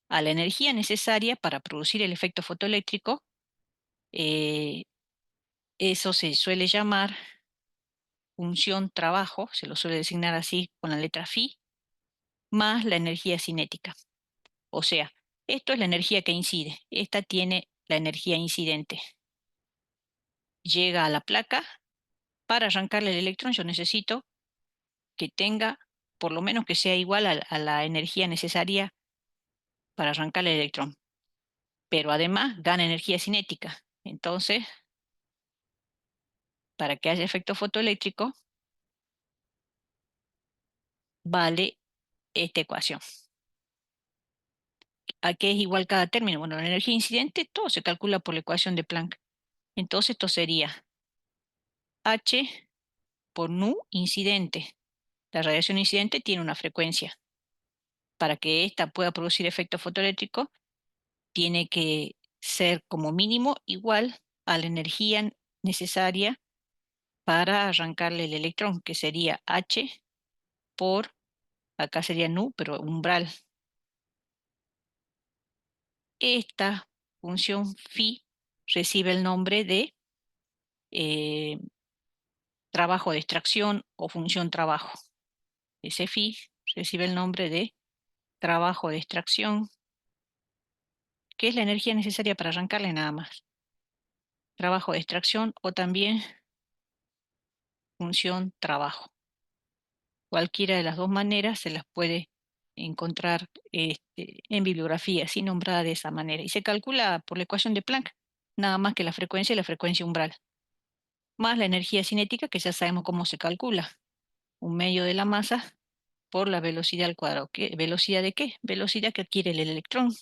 a la energía necesaria para producir el efecto fotoeléctrico. eh, Eso se suele llamar función trabajo, se lo suele designar así con la letra phi, más la energía cinética. O sea, esto es la energía que incide, esta tiene la energía incidente. Llega a la placa, para arrancarle el electrón yo necesito que tenga, por lo menos que sea igual a la energía necesaria para arrancar el electrón, pero además gana energía cinética. Entonces, para que haya efecto fotoeléctrico, vale esta ecuación. ¿A qué es igual cada término? Bueno, la energía incidente, todo se calcula por la ecuación de Planck. Entonces, esto sería H por nu incidente. La radiación incidente tiene una frecuencia. Para que ésta pueda producir efecto fotoeléctrico, tiene que ser como mínimo igual a la energía necesaria para arrancarle el electrón, que sería H por, acá sería nu, pero umbral. Esta función phi recibe el nombre de eh, trabajo de extracción o función trabajo. Ese phi recibe el nombre de trabajo de extracción, que es la energía necesaria para arrancarle nada más. Trabajo de extracción o también función trabajo. Cualquiera de las dos maneras se las puede encontrar en bibliografía, así nombrada de esa manera. Y se calcula por la ecuación de Planck, nada más que la frecuencia y la frecuencia umbral, más la energía cinética, que ya sabemos cómo se calcula. Un medio de la masa por la velocidad al cuadrado. ¿Velocidad de qué? Velocidad que adquiere el electrón.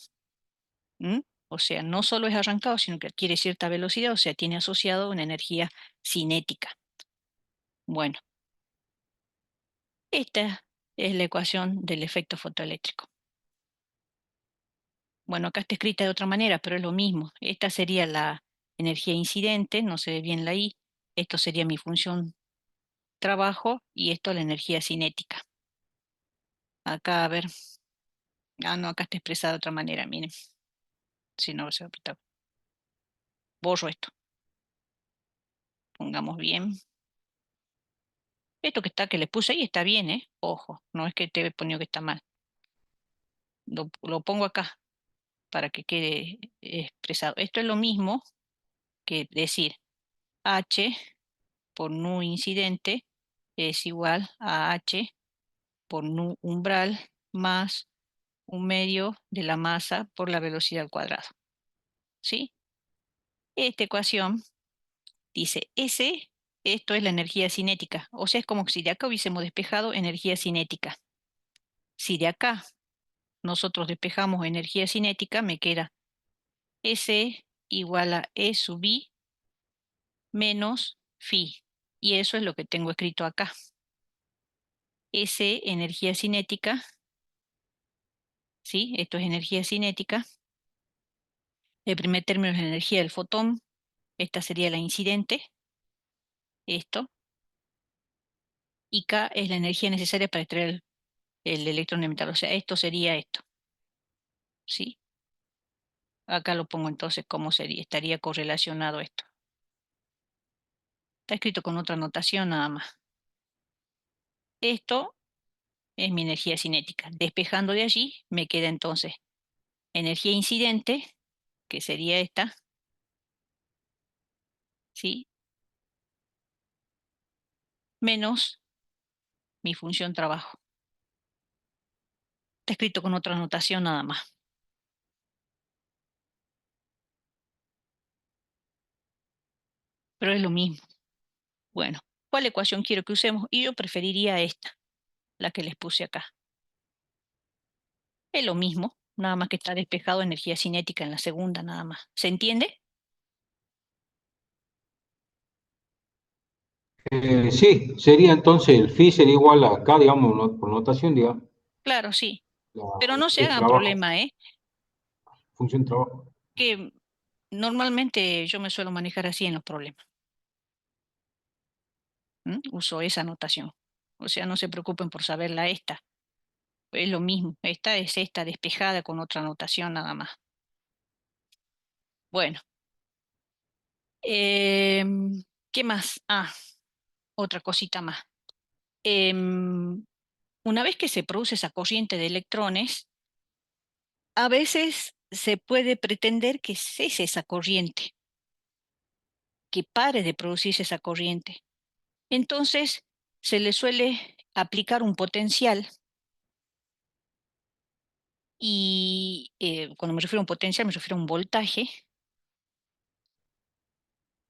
¿Mm? O sea, no solo es arrancado, sino que adquiere cierta velocidad, o sea, tiene asociado una energía cinética. Bueno, esta es la ecuación del efecto fotoeléctrico. Bueno, acá está escrita de otra manera, pero es lo mismo. Esta sería la energía incidente, no se ve bien la I. Esto sería mi función trabajo y esto la energía cinética. Acá, a ver, Ah, no, acá está expresada de otra manera, miren. Si no, se va a apretar. Borro esto. Pongamos bien. Esto que le puse ahí está bien, ¿eh? Ojo, no es que te he ponido que está mal. Lo pongo acá para que quede expresado. Esto es lo mismo que decir H por nu incidente es igual a H por nu umbral más 1/2 de la masa por la velocidad al cuadrado. ¿Sí? Esta ecuación dice S, esto es la energía cinética. O sea, es como si de acá hubiésemos despejado energía cinética. Si de acá nosotros despejamos energía cinética, me queda S igual a E sub I menos phi. Y eso es lo que tengo escrito acá. S, energía cinética, ¿sí? Esto es energía cinética. El primer término es la energía del fotón. Esta sería la incidente. Esto. Y K es la energía necesaria para extraer el electrón de metal. O sea, esto sería esto. ¿Sí? Acá lo pongo entonces cómo sería, estaría correlacionado esto. Está escrito con otra notación nada más. Esto es mi energía cinética. Despejando de allí, me queda entonces energía incidente, que sería esta, ¿sí? Menos mi función trabajo. Está escrito con otra notación nada más. Pero es lo mismo. Bueno, ¿cuál ecuación quiero que usemos? Y yo preferiría esta, la que les puse acá. Es lo mismo, nada más que está despejado energía cinética en la segunda, nada más. ¿Se entiende? Sí, sería entonces el phi sería igual a acá, digamos, por notación, digamos, Claro, sí. la, Pero no se el hagan trabajo, problema, ¿eh? función trabajo. Que normalmente yo me suelo manejar así en los problemas. Uso esa notación. O sea, no se preocupen por saberla esta. Es lo mismo. Esta es esta despejada con otra notación nada más. Bueno. ¿Qué más? Ah, otra cosita más. Una vez que se produce esa corriente de electrones, a veces se puede pretender que cese esa corriente, que pare de producirse esa corriente. Entonces, se le suele aplicar un potencial y cuando me refiero a un potencial, me refiero a un voltaje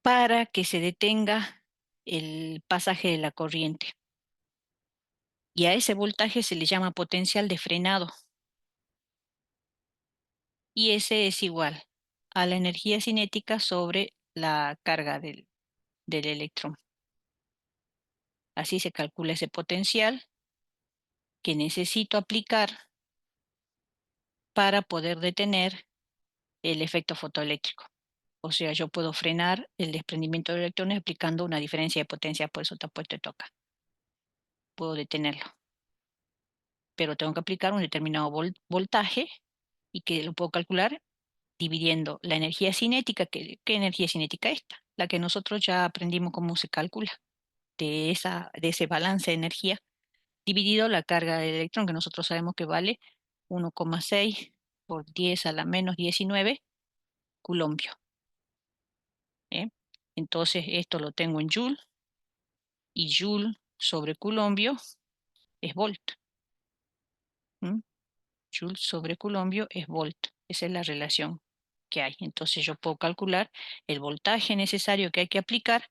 para que se detenga el pasaje de la corriente. Y a ese voltaje se le llama potencial de frenado. Y ese es igual a la energía cinética sobre la carga del electrón. Así se calcula ese potencial que necesito aplicar para poder detener el efecto fotoeléctrico. O sea, yo puedo frenar el desprendimiento de electrones aplicando una diferencia de potencia, por eso te puesto esto acá. Puedo detenerlo. Pero tengo que aplicar un determinado voltaje y que lo puedo calcular dividiendo la energía cinética. ¿Qué energía cinética es esta? La que nosotros ya aprendimos cómo se calcula de ese balance de energía, dividido la carga del electrón, que nosotros sabemos que vale 1,6 por 10 a la menos 19 coulombios. Entonces esto lo tengo en joule y joule sobre coulombio es volt. Joule sobre coulombio es volt. Esa es la relación que hay. Entonces yo puedo calcular el voltaje necesario que hay que aplicar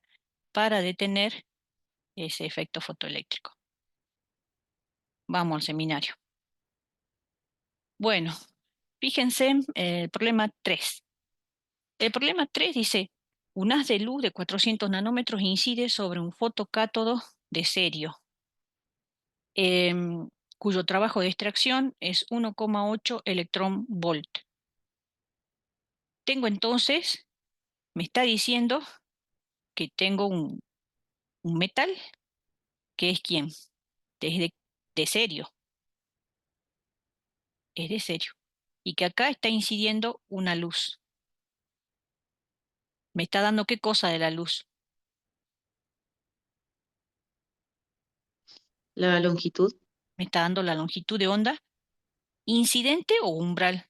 para detener ese efecto fotoeléctrico. Vamos al seminario. Bueno, fíjense el problema 3. El problema 3 dice, un haz de luz de 400 nanómetros incide sobre un fotocátodo de serio, cuyo trabajo de extracción es 1,8 electrón volt. Tengo entonces, me está diciendo que tengo un metal, que es ¿quién? De serio. es de serio. Y que acá está incidiendo una luz. ¿Me está dando qué cosa de la luz? La longitud. Me está dando la longitud de onda incidente o umbral.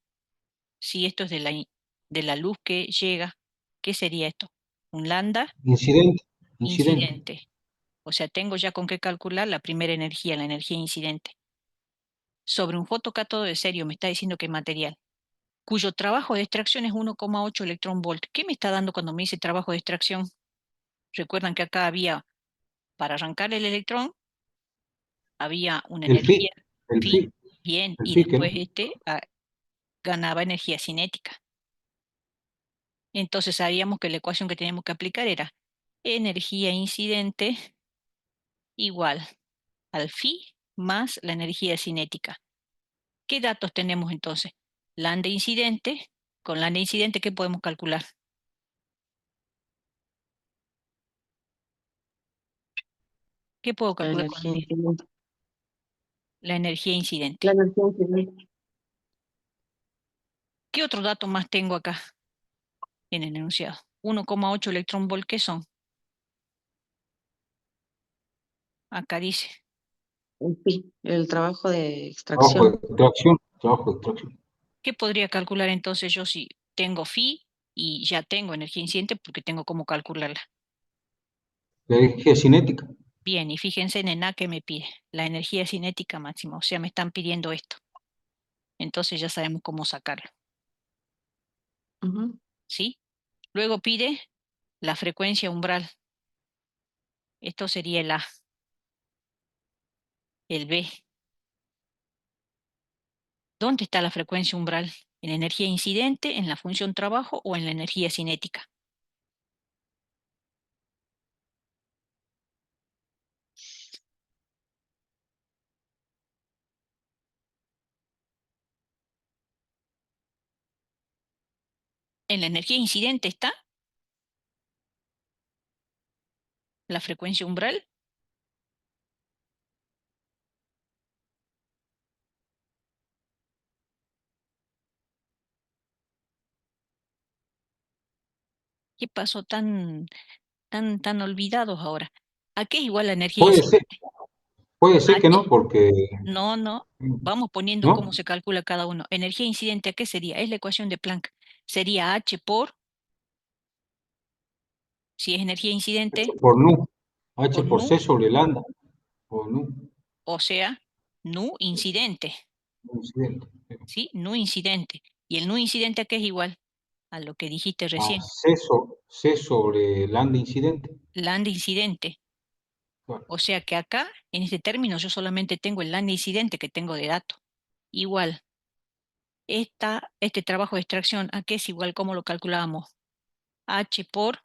Si esto es de la luz que llega, ¿qué sería esto? Un lambda Incidente, incidente. incidente. O sea, tengo ya con qué calcular la primera energía, la energía incidente. Sobre un fotocátodo de serio me está diciendo que es material, cuyo trabajo de extracción es 1,8 electrón volt. ¿Qué me está dando cuando me dice trabajo de extracción? Recuerdan que acá había, para arrancar el electrón, había una El energía phi, el phi, phi, bien, el y phi, que no. después ganaba energía cinética. Entonces sabíamos que la ecuación que teníamos que aplicar era energía incidente igual al phi más la energía cinética. ¿Qué datos tenemos entonces? Lambda incidente, con lambda incidente, ¿qué podemos calcular? ¿Qué puedo La calcular con energía incidente. la energía La incidente? energía incidente. ¿Qué otro dato más tengo acá en el enunciado? 1,8 electrón volt, ¿qué son? Acá dice, El pi, el trabajo de Trabajo extracción. de extracción, trabajo de extracción. ¿qué podría calcular entonces yo si tengo phi y ya tengo energía incidente porque tengo cómo calcularla? La energía cinética. Bien, y fíjense en A que me pide, la energía cinética máxima, o sea, me están pidiendo esto. Entonces ya sabemos cómo sacarlo, Ujú. ¿sí? Luego pide la frecuencia umbral. Esto sería el A, el B. ¿Dónde está la frecuencia umbral? ¿En la energía incidente, en la función trabajo o en la energía cinética? ¿En la energía incidente está la frecuencia umbral? ¿Qué pasó tan olvidados ahora? ¿A qué es igual la energía Puede ser, incidente? puede ser que no, H. porque, No, no. Vamos poniendo cómo ¿no? se calcula cada uno. Energía incidente, ¿a qué sería? Es la ecuación de Planck. Sería H por, si es energía H incidente, por nu, H por por nu, C sobre lambda, o nu, o sea, nu incidente, incidente. ¿sí? Nu incidente. ¿Y el nu incidente a qué es igual? A lo que dijiste A recién. C sobre lambda incidente. Lambda incidente. Claro. O sea que acá, en este término, yo solamente tengo el lambda incidente que tengo de dato. Igual, este trabajo de extracción, ¿a qué es igual? ¿Cómo lo calculábamos? H por,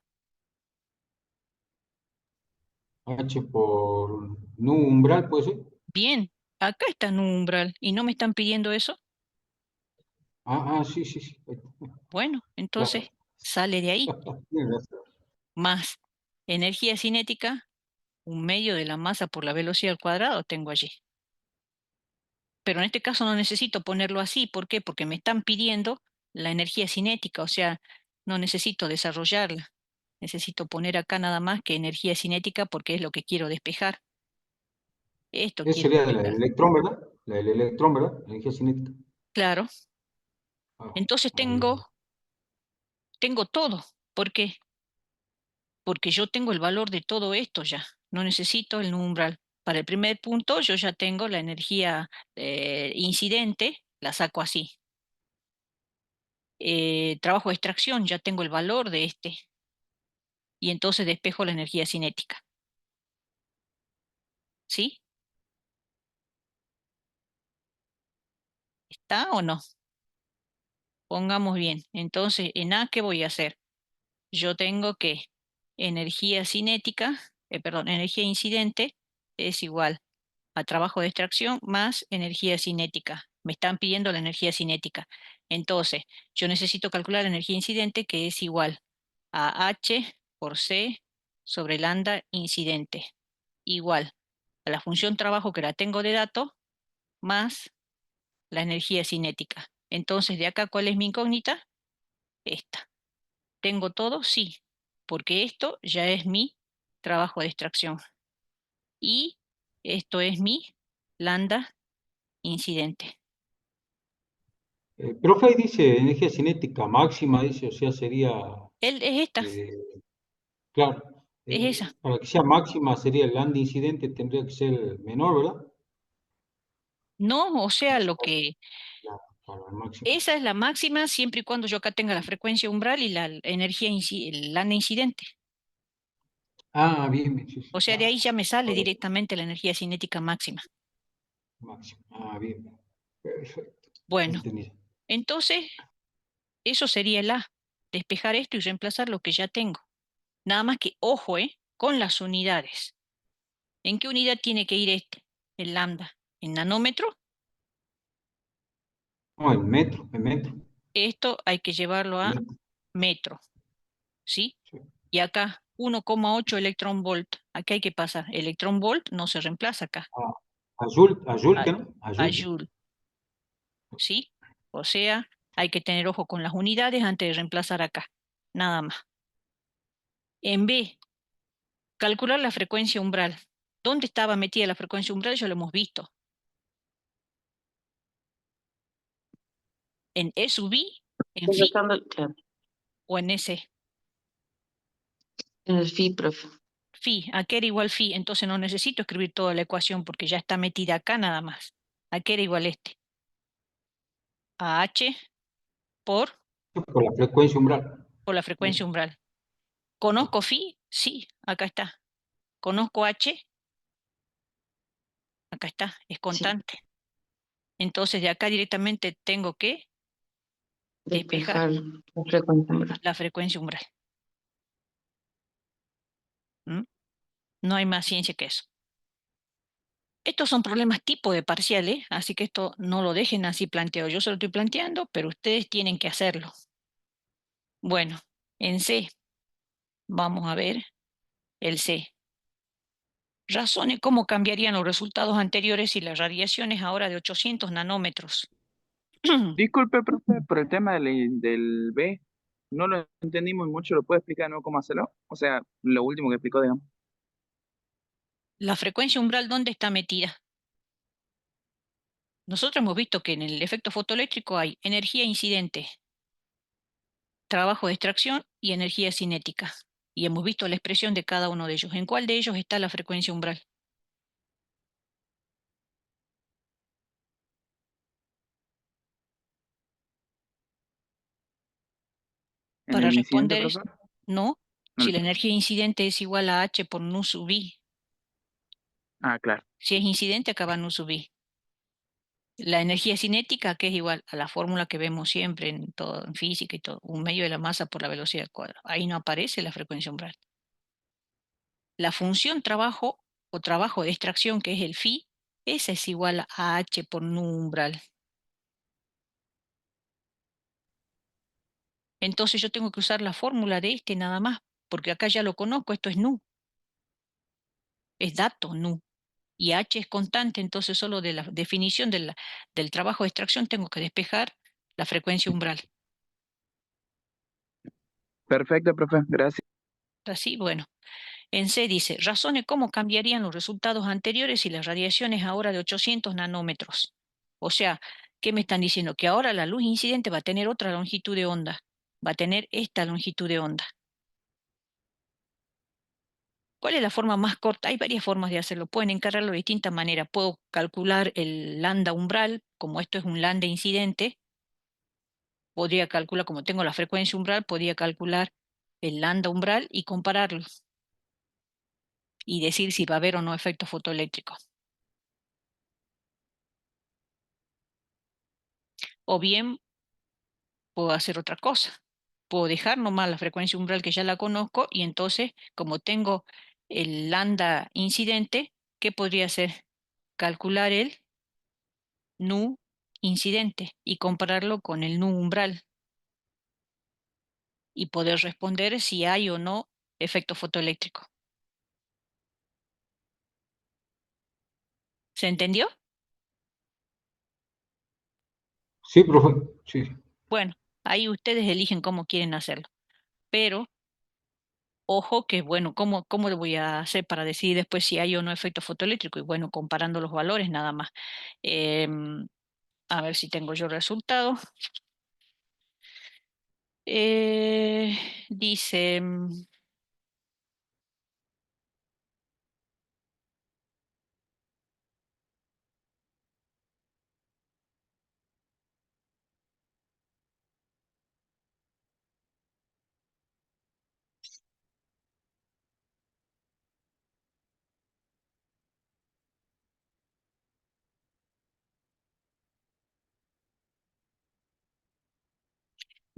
H por nu umbral, puede ser. bien, acá está nu umbral y no me están pidiendo eso. Sí, sí, sí. Ahí está. Bueno, Claro. entonces sale de ahí, Tienes razón. más energía cinética, un medio de la masa por la velocidad al cuadrado tengo allí. Pero en este caso no necesito ponerlo así. ¿Por qué? Porque me están pidiendo la energía cinética, o sea, no necesito desarrollarla. Necesito poner acá nada más que energía cinética porque es lo que quiero despejar. Esto Esa quiero sería la del despejar. electrón, ¿verdad? La del electrón, ¿verdad? Energía cinética. Claro. Ah, Entonces bien. tengo todo. ¿Por qué? Porque yo tengo el valor de todo esto ya. No necesito el umbral. Para el primer punto, yo ya tengo la energía incidente, la saco así. Trabajo de extracción, ya tengo el valor de este. Y entonces despejo la energía cinética. ¿Sí? ¿Está o no? Pongamos bien. Entonces, en A, ¿qué voy a hacer? Yo tengo que energía cinética, perdón, energía incidente es igual a trabajo de extracción más energía cinética. Me están pidiendo la energía cinética. Entonces, yo necesito calcular la energía incidente que es igual a H por C sobre lambda incidente, igual a la función trabajo que la tengo de dato más la energía cinética. Entonces, de acá, ¿cuál es mi incógnita? Esta. ¿Tengo todo? Sí, porque esto ya es mi trabajo de extracción. Y esto es mi lambda incidente. Profe, ahí dice energía cinética máxima, dice, o sea, sería, Él es esta, eh, claro, es esa. para que sea máxima sería el land incidente, tendría que ser menor, ¿verdad? No, o sea, lo que Claro, para el máximo. esa es la máxima siempre y cuando yo acá tenga la frecuencia umbral y la energía, el lambda incidente. Ah, bien, bien, sí, sí. O sea, de Ah, ahí ya me sale correcto, directamente la energía cinética máxima. máximo. Ah, bien, bien. Perfecto. Bueno, Entendido. entonces eso sería el A, despejar esto y reemplazar lo que ya tengo. Nada más que, ojo, con las unidades. ¿En qué unidad tiene que ir este? El lambda. ¿En nanómetro? No, en metro, Esto hay que llevarlo a metro, metro, ¿sí? sí. Y acá 1,8 electron volt. Aquí hay que pasar. Electron volt no se reemplaza acá. Ah, a Joule, A, ¿qué no? A a Joule. joule, ¿sí? O sea, hay que tener ojo con las unidades antes de reemplazar acá. Nada más. En B, calcular la frecuencia umbral. ¿Dónde estaba metida la frecuencia umbral? Ya lo hemos visto. ¿En E sub I? ¿En Estoy phi buscando, claro, o en S? en el FI, profe. Phi, aquí era igual phi, entonces no necesito escribir toda la ecuación porque ya está metida acá nada más. Aquí era igual este. A H Por la frecuencia umbral. por la frecuencia umbral. ¿Conozco phi? Sí, acá está. ¿Conozco H? Acá está, es Sí, constante. Entonces de acá directamente tengo que despejar despejar la frecuencia umbral. la frecuencia umbral. ¿Mm? No hay más ciencia que eso. Estos son problemas tipo de parciales, así que esto no lo dejen así planteado. Yo se lo estoy planteando, pero ustedes tienen que hacerlo. Bueno, en C, vamos a ver el C. Razone cómo cambiarían los resultados anteriores si la radiación es ahora de 800 nanómetros. Disculpe, profe, por el tema del B, no lo entendimos mucho, ¿lo puede explicar de nuevo cómo hacerlo? O sea, lo último que explicó, digamos. La frecuencia umbral, ¿dónde está metida? Nosotros hemos visto que en el efecto fotoeléctrico hay energía incidente, trabajo de extracción y energía cinética. Y hemos visto la expresión de cada uno de ellos. ¿En cuál de ellos está la frecuencia umbral? ¿En Para el incidente, responder profe? no, si No. la energía incidente es igual a H por nu sub I. Ah, claro. Si es incidente, acaba nu sub I. La energía cinética, que es igual a la fórmula que vemos siempre en todo, en física y todo, un medio de la masa por la velocidad al cuadrado. Ahí no aparece la frecuencia umbral. La función trabajo o trabajo de extracción, que es el phi, esa es igual a H por nu umbral. Entonces yo tengo que usar la fórmula de este nada más, porque acá ya lo conozco, esto es nu, es dato nu. Y H es constante, entonces solo de la definición del trabajo de extracción tengo que despejar la frecuencia umbral. Perfecto, profe, gracias. Así, bueno. En C dice, razone cómo cambiarían los resultados anteriores si la radiación es ahora de 800 nanómetros. O sea, ¿qué me están diciendo? Que ahora la luz incidente va a tener otra longitud de onda, va a tener esta longitud de onda. ¿Cuál es la forma más corta? Hay varias formas de hacerlo. Pueden encargarlo de distintas maneras. Puedo calcular el lambda umbral, como esto es un lambda incidente. Podría calcular, como tengo la frecuencia umbral, podría calcular el lambda umbral y compararlo y decir si va a haber o no efecto fotoeléctrico. O bien puedo hacer otra cosa. Puedo dejar nomás la frecuencia umbral que ya la conozco y entonces, como tengo el lambda incidente, ¿qué podría hacer? Calcular el nu incidente y compararlo con el nu umbral y poder responder si hay o no efecto fotoeléctrico. ¿Se entendió? Sí, profe, sí. Bueno, ahí ustedes eligen cómo quieren hacerlo. Pero ojo que, bueno, ¿cómo lo voy a hacer para decidir después si hay o no efecto fotoeléctrico? Y bueno, comparando los valores nada más. Em, a ver si tengo yo el resultado. Dice,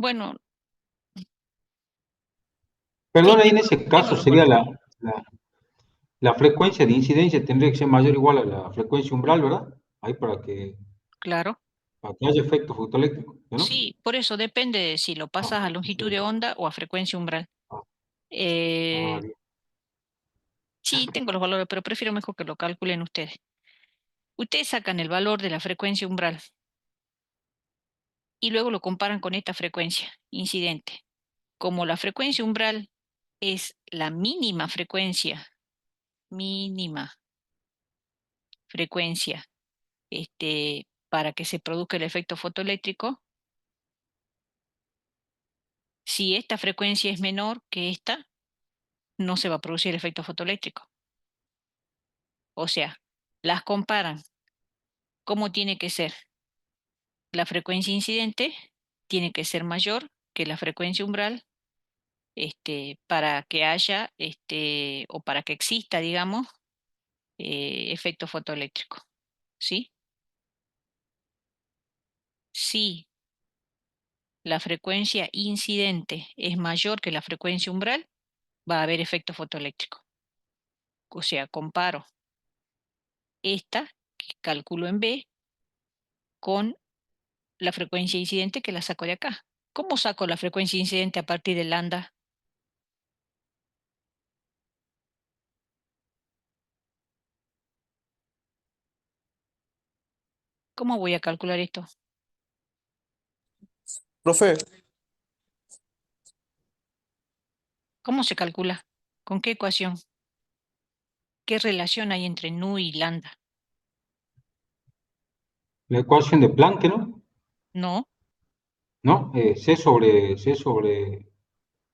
bueno, sí, Perdón, ahí en ese tengo caso los sería valores, la, la frecuencia de incidencia tendría que ser mayor o igual a la frecuencia umbral, ¿verdad? Ahí claro. para que haya efecto fotoeléctrico, ¿no? Sí, por eso depende de si lo Ah, pasas a longitud de excelente. onda o a frecuencia umbral. Ah, Eh, bien. sí, tengo los valores, pero prefiero mejor que lo calculen ustedes. Ustedes sacan el valor de la frecuencia umbral y luego lo comparan con esta frecuencia incidente. Como la frecuencia umbral es la mínima frecuencia, para que se produzca el efecto fotoeléctrico, si esta frecuencia es menor que esta, no se va a producir el efecto fotoeléctrico. O sea, las comparan. ¿Cómo tiene que ser? La frecuencia incidente tiene que ser mayor que la frecuencia umbral, para que haya, o para que exista, digamos, efecto fotoeléctrico. ¿Sí? Si la frecuencia incidente es mayor que la frecuencia umbral, va a haber efecto fotoeléctrico. O sea, comparo esta, que calculo en B, con la frecuencia incidente que la saco de acá. ¿Cómo saco la frecuencia incidente a partir del lambda? ¿Cómo voy a calcular esto? Profe, ¿Cómo se calcula? ¿Con qué ecuación? ¿Qué relación hay entre nu y lambda? La ecuación de Planck, ¿no? No, ¿No? C sobre,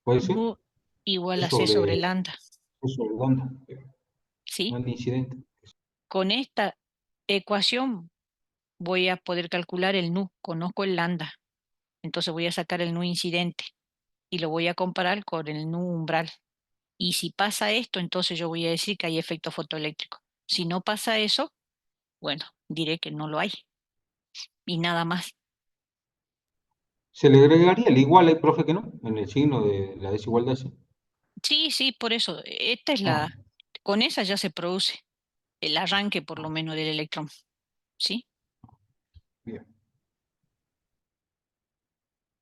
¿puede ser? nu igual C a c sobre sobre, lambda. C sobre lambda, ¿Sí? lambda incidente. Con esta ecuación voy a poder calcular el nu. Conozco el lambda. Entonces voy a sacar el nu incidente y lo voy a comparar con el nu umbral. Y si pasa esto, entonces yo voy a decir que hay efecto fotoeléctrico. Si no pasa eso, bueno, diré que no lo hay. Y nada más. Se le agregaría el igual ahí, profe, que no, en el signo de la desigualdad. Sí. Sí, sí, por eso. Esta es Ah, con esa ya se produce el arranque por lo menos del electrón. ¿Sí? bien.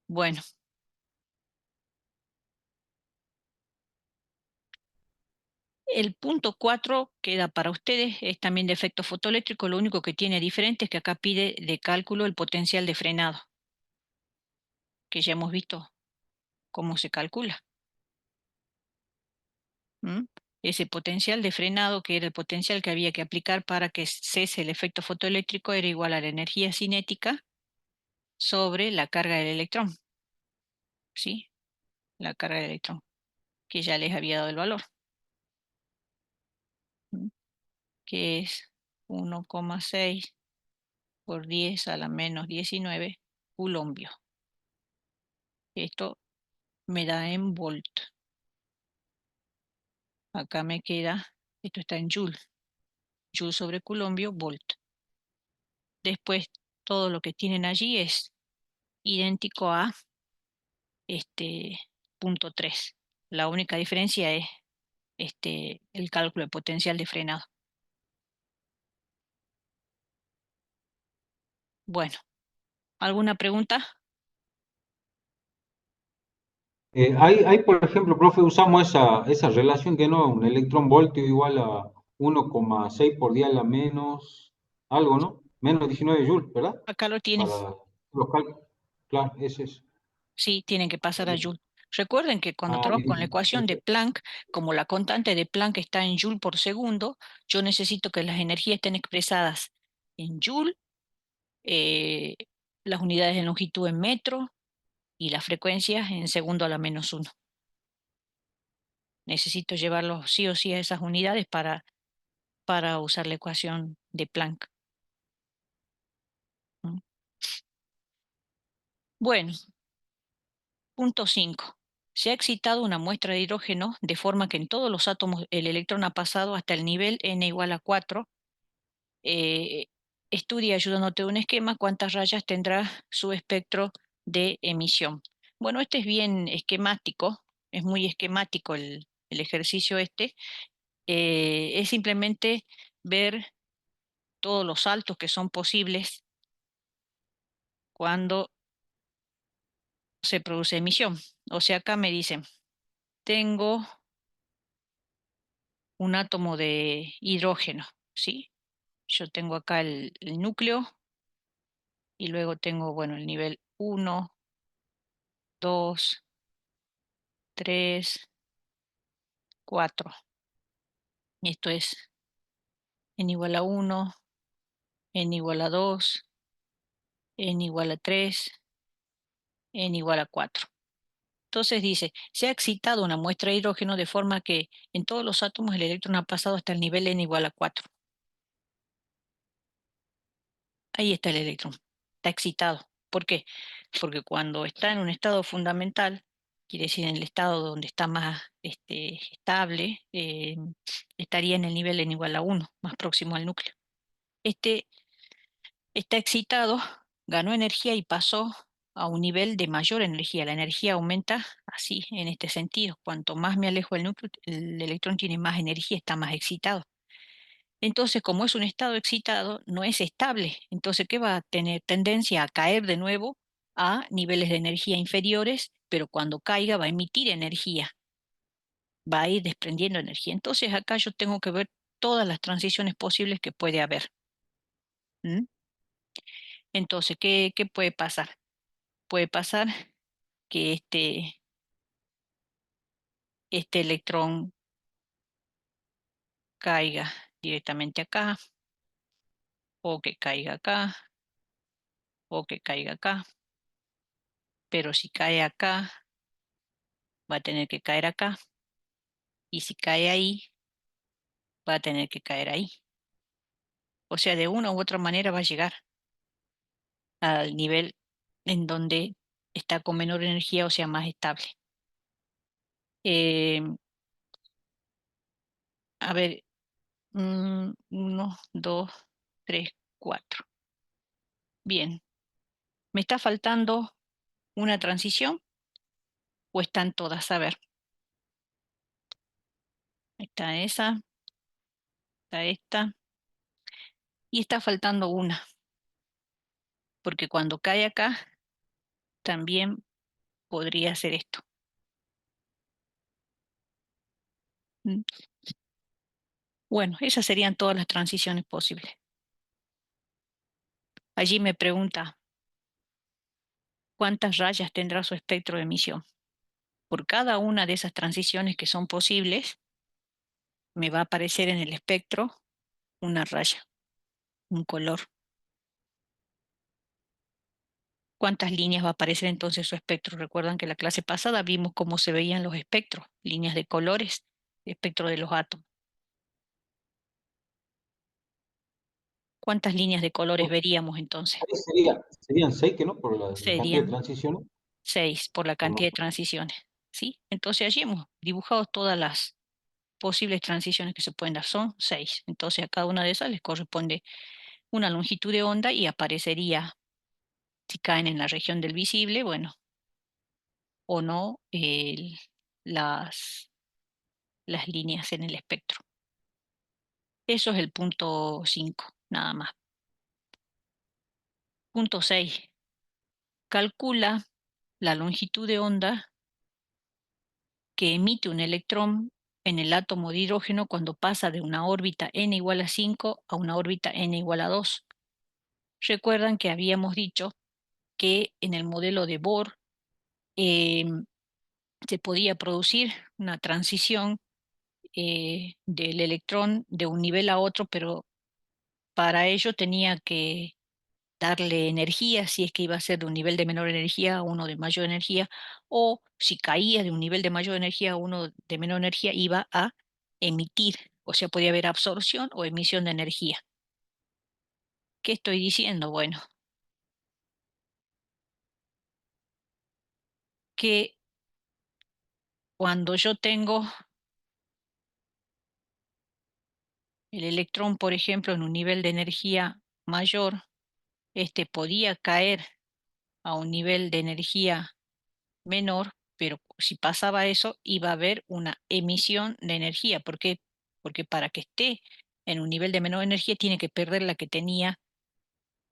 Bueno, el punto 4 queda para ustedes, es también de efecto fotoeléctrico, lo único que tiene diferente es que acá pide de cálculo el potencial de frenado, que ya hemos visto cómo se calcula. ¿Mm? Ese potencial de frenado, que era el potencial que había que aplicar para que cese el efecto fotoeléctrico, era igual a la energía cinética sobre la carga del electrón, ¿sí? La carga del electrón, que ya les había dado el valor, ¿Mm? Que es 1,6 por 10 a la menos 19 coulombios. Esto me da en volt. Acá me queda, esto está en joule, joule sobre coulombio, volt. Después, todo lo que tienen allí es idéntico a punto 3. La única diferencia es el cálculo de potencial de frenado. Bueno, ¿alguna pregunta? Por ejemplo, profe, usamos esa relación que no, un electrón voltio igual a 1,6 por día a la menos algo, ¿no? Menos 19 joules, ¿verdad? Acá lo tienen. Para los cálculos. Claro, ese es. Sí, tienen que pasar a Joule. Recuerden que cuando Ah, trabajo con la bien. ecuación de Planck, como la constante de Planck está en Joule por segundo, yo necesito que las energías estén expresadas en Joule, eh, las unidades de longitud en metro y las frecuencias en segundo a la -1. Necesito llevarlos sí o sí a esas unidades para usar la ecuación de Planck. ¿Mm? Bueno, punto 5. Se ha excitado una muestra de hidrógeno de forma que en todos los átomos el electrón ha pasado hasta el nivel n igual a 4. Estudia ayudándote de un esquema cuántas rayas tendrá su espectro de emisión. Bueno, este es bien esquemático, es muy esquemático el ejercicio este. Es simplemente ver todos los saltos que son posibles cuando se produce emisión. O sea, acá me dicen, tengo un átomo de hidrógeno, ¿sí? Yo tengo acá el núcleo y luego tengo, bueno, el nivel 1, 2, 3, 4. Y esto es n igual a 1, n igual a 2, n igual a 3, n igual a 4. Entonces dice, se ha excitado una muestra de hidrógeno de forma que en todos los átomos el electrón ha pasado hasta el nivel n igual a 4. Ahí está el electrón, está excitado. ¿Por qué? Porque cuando está en un estado fundamental, quiere decir en el estado donde está más estable, estaría en el nivel n igual a 1, más próximo al núcleo. Este está excitado, ganó energía y pasó a un nivel de mayor energía. La energía aumenta así, en este sentido. Cuanto más me alejo del núcleo, el electrón tiene más energía, está más excitado. Entonces, como es un estado excitado, no es estable. Entonces, ¿qué va a tener? Tendencia a caer de nuevo a niveles de energía inferiores, pero cuando caiga va a emitir energía, va a ir desprendiendo energía. Entonces, acá yo tengo que ver todas las transiciones posibles que puede haber. ¿Mm? Entonces, ¿qué puede pasar? Puede pasar que este electrón caiga directamente acá, o que caiga acá, o que caiga acá. Pero si cae acá, va a tener que caer acá. Y si cae ahí, va a tener que caer ahí. O sea, de una u otra manera va a llegar al nivel en donde está con menor energía, o sea, más estable. Eh, a ver, 1, 2, 3, 4. Bien, ¿me está faltando una transición o están todas? A ver, está esa, está esta y está faltando una, porque cuando cae acá, también podría hacer esto. Mm. Bueno, esas serían todas las transiciones posibles. Allí me pregunta, ¿cuántas rayas tendrá su espectro de emisión? Por cada una de esas transiciones que son posibles, me va a aparecer en el espectro una raya, un color. ¿Cuántas líneas va a aparecer entonces su espectro? Recuerdan que la clase pasada vimos cómo se veían los espectros, líneas de colores, espectro de los átomos. ¿Cuántas líneas de colores veríamos entonces? Ahí serían 6, que no, por la cantidad de Serían transiciones. 6 por la ¿O no? cantidad de transiciones, ¿sí? Entonces allí hemos dibujado todas las posibles transiciones que se pueden dar. Son 6. Entonces a cada una de esas les corresponde una longitud de onda y aparecería, si caen en la región del visible, bueno, o no, las, las líneas en el espectro. Eso es el punto 5, nada más. Punto 6. Calcula la longitud de onda que emite un electrón en el átomo de hidrógeno cuando pasa de una órbita n igual a 5 a una órbita n igual a 2. Recuerdan que habíamos dicho que en el modelo de Bohr se podía producir una transición del electrón de un nivel a otro, pero para ello tenía que darle energía, si es que iba a ser de un nivel de menor energía a uno de mayor energía, o si caía de un nivel de mayor energía a uno de menor energía, iba a emitir, o sea, podía haber absorción o emisión de energía. ¿Qué estoy diciendo? Bueno, que cuando yo tengo el electrón, por ejemplo, en un nivel de energía mayor, este podía caer a un nivel de energía menor, pero si pasaba eso, iba a haber una emisión de energía. ¿Por qué? Porque para que esté en un nivel de menor energía, tiene que perder la que tenía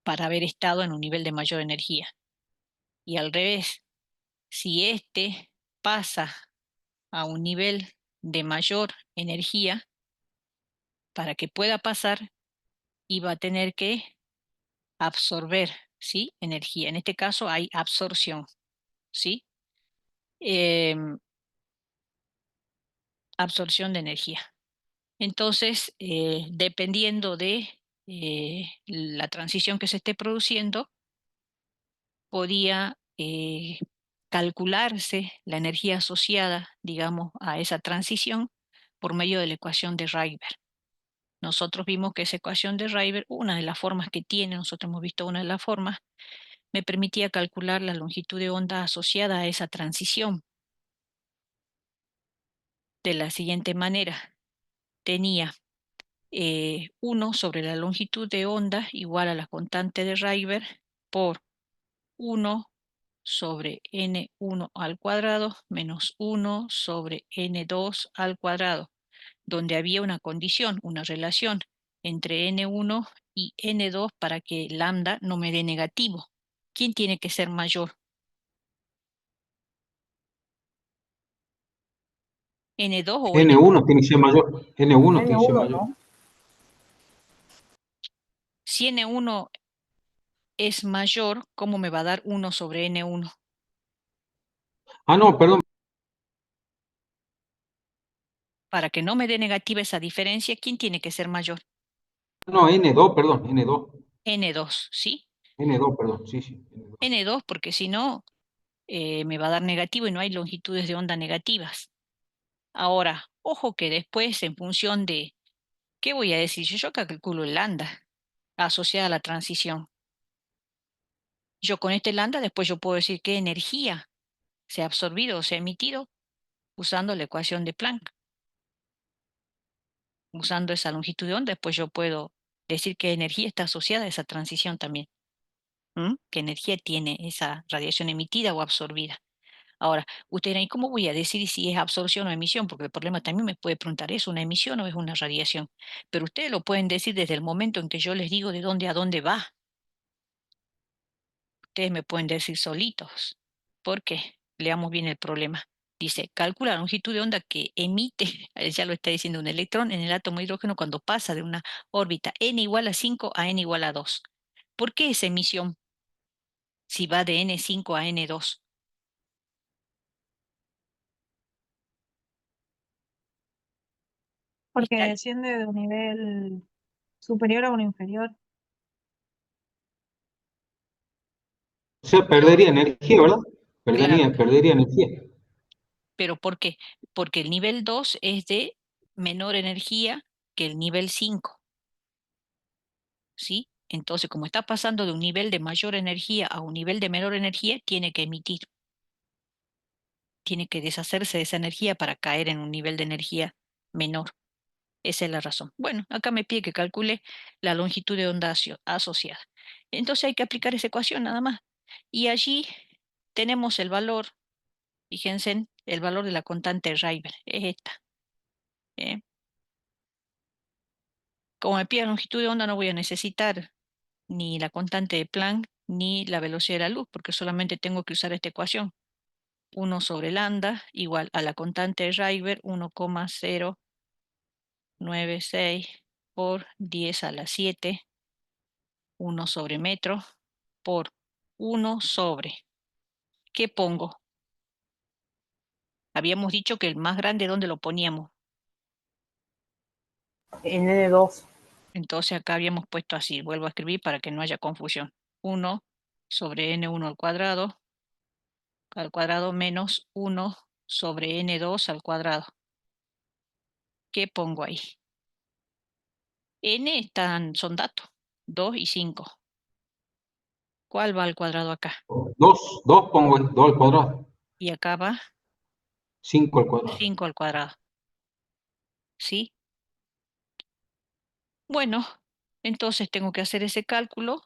para haber estado en un nivel de mayor energía. Y al revés, si este pasa a un nivel de mayor energía, para que pueda pasar, iba a tener que absorber, ¿sí? Energía. En este caso hay absorción, ¿sí? Absorción de energía. Entonces, dependiendo de la transición que se esté produciendo, podía calcularse la energía asociada, digamos, a esa transición por medio de la ecuación de Rydberg. Nosotros vimos que esa ecuación de Rydberg, una de las formas que tiene, nosotros hemos visto una de las formas, me permitía calcular la longitud de onda asociada a esa transición de la siguiente manera. Tenía 1 sobre la longitud de onda igual a la constante de Rydberg por 1 sobre n1 al cuadrado menos 1 sobre n2 al cuadrado, donde había una condición, una relación entre n1 y n2 para que lambda no me dé negativo. ¿Quién tiene que ser mayor? ¿N2 o n1? N1 tiene que ser mayor. N1 tiene que ser N1, mayor. ¿no? Si n1 es mayor, ¿cómo me va a dar 1 sobre n1? Ah, no, perdón. Para que no me dé negativa esa diferencia, ¿quién tiene que ser mayor? No, N2, perdón, N2. N2, ¿sí? N2, perdón, sí, sí. N2. N2, porque si no, me va a dar negativo y no hay longitudes de onda negativas. Ahora, ojo que después, en función de, ¿qué voy a decir? Yo acá calculo el lambda asociada a la transición. Yo con este lambda después yo puedo decir qué energía se ha absorbido o se ha emitido usando la ecuación de Planck. Usando esa longitud de onda, después yo puedo decir qué energía está asociada a esa transición también. ¿Qué energía tiene esa radiación emitida o absorbida? Ahora, usted dirá, ¿y cómo voy a decir si es absorción o emisión? Porque el problema también me puede preguntar, ¿es una emisión o es una radiación? Pero ustedes lo pueden decir desde el momento en que yo les digo de dónde a dónde va. Ustedes me pueden decir solitos. ¿Por qué? Leamos bien el problema. Dice, calcula la longitud de onda que emite, ya lo está diciendo, un electrón en el átomo de hidrógeno cuando pasa de una órbita n igual a 5 a n igual a 2. ¿Por qué esa emisión si va de n5 a n2? Porque Está, desciende de un nivel superior a uno inferior. O sea, perdería energía, ¿verdad? claro, Perdería energía. pero ¿por qué? Porque el nivel 2 es de menor energía que el nivel 5, ¿sí? Entonces, como está pasando de un nivel de mayor energía a un nivel de menor energía, tiene que emitir, tiene que deshacerse de esa energía para caer en un nivel de energía menor. Esa es la razón. Bueno, acá me pide que calcule la longitud de onda asociada. Entonces hay que aplicar esa ecuación nada más. Y allí tenemos el valor, fíjense, el valor de la constante de Rydberg, es esta. ¿Eh? Como me pide longitud de onda, no voy a necesitar ni la constante de Planck ni la velocidad de la luz, porque solamente tengo que usar esta ecuación. 1 sobre lambda igual a la constante de Rydberg 1,096 por 10 a la 7, 1 sobre metro por 1 sobre. ¿Qué pongo? Habíamos dicho que el más grande, ¿dónde lo poníamos? En N2. Entonces acá habíamos puesto así. Vuelvo a escribir para que no haya confusión. 1 sobre N1 al cuadrado menos 1 sobre N2 al cuadrado. ¿Qué pongo ahí? N son datos. 2 y 5. ¿Cuál va al cuadrado acá? 2 pongo ahí, 2 al cuadrado, Y acá va 5 al cuadrado. 5 al cuadrado. ¿Sí? Bueno, entonces tengo que hacer ese cálculo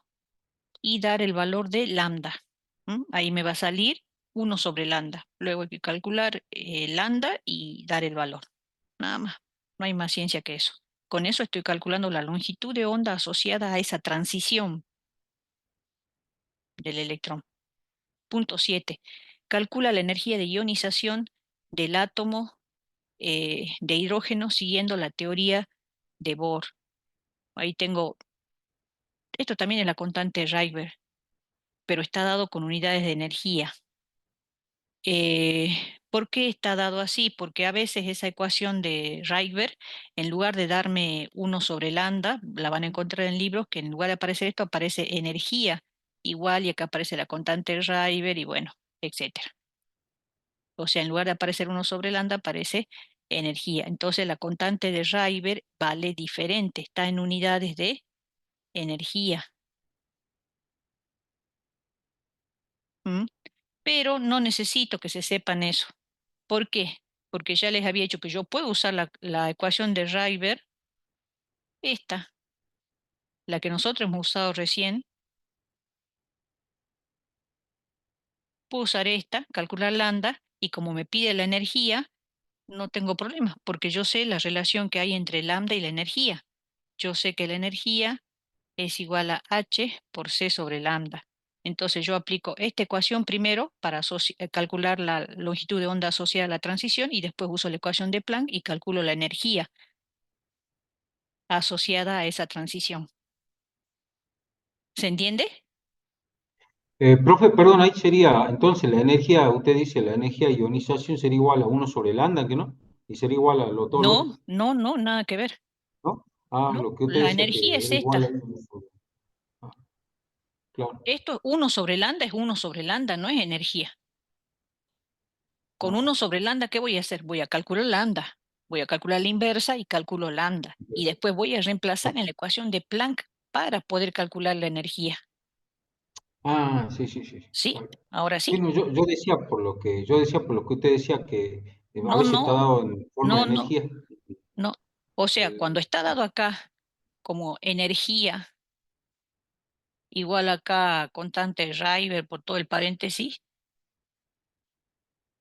y dar el valor de lambda. Ahí me va a salir 1 sobre lambda. Luego hay que calcular lambda y dar el valor. Nada más. No hay más ciencia que eso. Con eso estoy calculando la longitud de onda asociada a esa transición del electrón. Punto 7. Calcula la energía de ionización del átomo de hidrógeno siguiendo la teoría de Bohr. Ahí tengo, esto también es la constante Rydberg, pero está dado con unidades de energía. ¿Por qué está dado así? Porque a veces esa ecuación de Rydberg, en lugar de darme 1 sobre lambda, la van a encontrar en libros que en lugar de aparecer esto aparece energía igual y acá aparece la constante Rydberg y bueno, etcétera. O sea, en lugar de aparecer 1 sobre lambda aparece energía. Entonces la constante de Rydberg vale diferente, está en unidades de energía. ¿Mm? Pero no necesito que se sepan eso. ¿Por qué? Porque ya les había dicho que yo puedo usar la ecuación de Rydberg, esta, la que nosotros hemos usado recién. Puedo usar esta, calcular lambda, y como me pide la energía, no tengo problema, porque yo sé la relación que hay entre lambda y la energía. Yo sé que la energía es igual a H por C sobre lambda. Entonces yo aplico esta ecuación primero para calcular la longitud de onda asociada a la transición y después uso la ecuación de Planck y calculo la energía asociada a esa transición. ¿Se entiende? Profe, perdón, ahí sería, entonces la energía, usted dice, la energía de ionización sería igual a 1 sobre lambda, ¿que no? Y sería igual a todo lo No, otro, no, no, nada que ver. ¿no? Ah, No, lo que usted la decía energía que es era igual a esta. 1 sobre. Ah, claro. Esto 1 sobre lambda es 1 sobre lambda, no es energía. Con 1 Ah, sobre lambda, ¿qué voy a hacer? Voy a calcular lambda. Voy a calcular la inversa y calculo lambda. Y después voy a reemplazar en la ecuación de Planck para poder calcular la energía. sí, sí, sí, sí, ¿Sí? claro. Ahora Sí, sí. no, yo decía por lo que usted decía que a No, veces está no, dado en forma de no, no, energía. no. O sea, cuando Eh, está dado acá como energía igual acá constante de Rydberg por todo el paréntesis,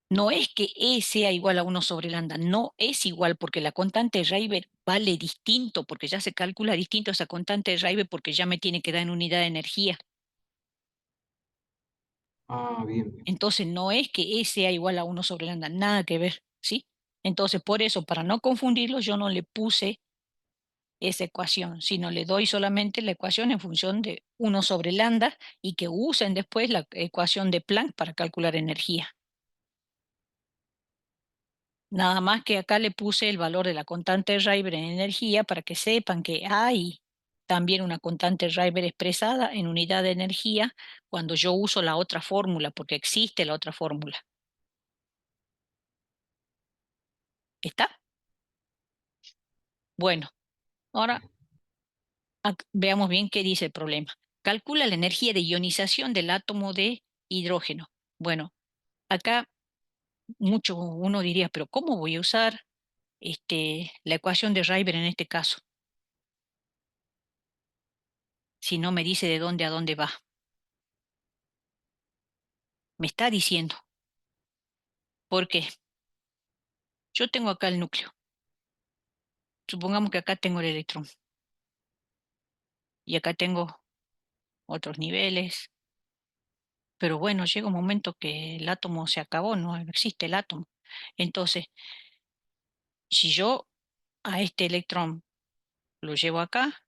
no es que E sea igual a 1 sobre lambda, no es igual porque la constante de Rydberg vale distinto, porque ya se calcula distinto esa constante de Rydberg porque ya me tiene que dar en unidad de energía. bien, bien. Entonces no es que E sea igual a 1 sobre lambda, nada que ver, ¿sí? Entonces por eso, para no confundirlo, yo no le puse esa ecuación, sino le doy solamente la ecuación en función de 1 sobre lambda y que usen después la ecuación de Planck para calcular energía. Nada más que acá le puse el valor de la constante de Rydberg en energía para que sepan que hay también una constante Rydberg expresada en unidad de energía cuando yo uso la otra fórmula, porque existe la otra fórmula. ¿Está? Bueno, ahora veamos bien qué dice el problema. Calcula la energía de ionización del átomo de hidrógeno. Bueno, acá uno diría, pero ¿cómo voy a usar la ecuación de Rydberg en este caso? Si no me dice de dónde a dónde va. Me está diciendo. ¿Por qué? Yo tengo acá el núcleo. Supongamos que acá tengo el electrón. Y acá tengo otros niveles. Pero bueno, llega un momento que el átomo se acabó, no existe el átomo. Entonces, si yo a este electrón lo llevo acá,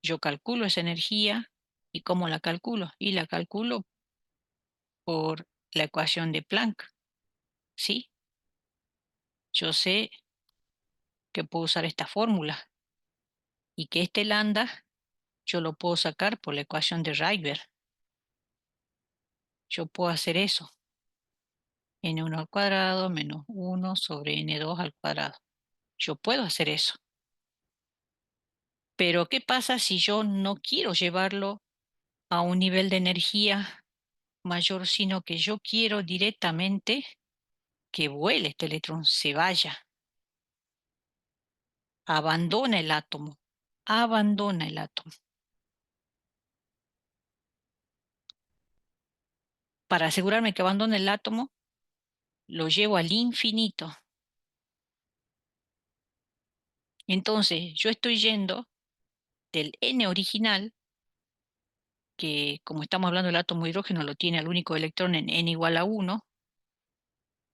yo calculo esa energía ¿Y cómo la calculo? Y la calculo por la ecuación de Planck, ¿sí? Yo sé que puedo usar esta fórmula y que este lambda yo lo puedo sacar por la ecuación de Rydberg. Yo puedo hacer eso. N1 al cuadrado menos 1 sobre N2 al cuadrado. Yo puedo hacer eso. Pero ¿qué pasa si yo no quiero llevarlo a un nivel de energía mayor, sino que yo quiero directamente que vuele este electrón, se vaya, abandona el átomo, abandona el átomo? Para asegurarme que abandone el átomo, lo llevo al infinito. Entonces, yo estoy yendo del N original, que como estamos hablando del átomo de hidrógeno, lo tiene al único electrón en N igual a 1,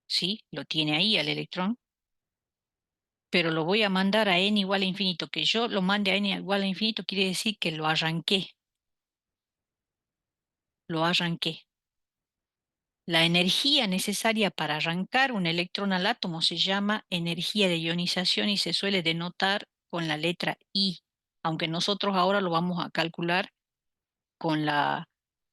¿sí? Lo tiene ahí al electrón, pero lo voy a mandar a N igual a infinito. Que yo lo mande a N igual a infinito quiere decir que lo arranqué. Lo arranqué. La energía necesaria para arrancar un electrón al átomo se llama energía de ionización y se suele denotar con la letra I, aunque nosotros ahora lo vamos a calcular con la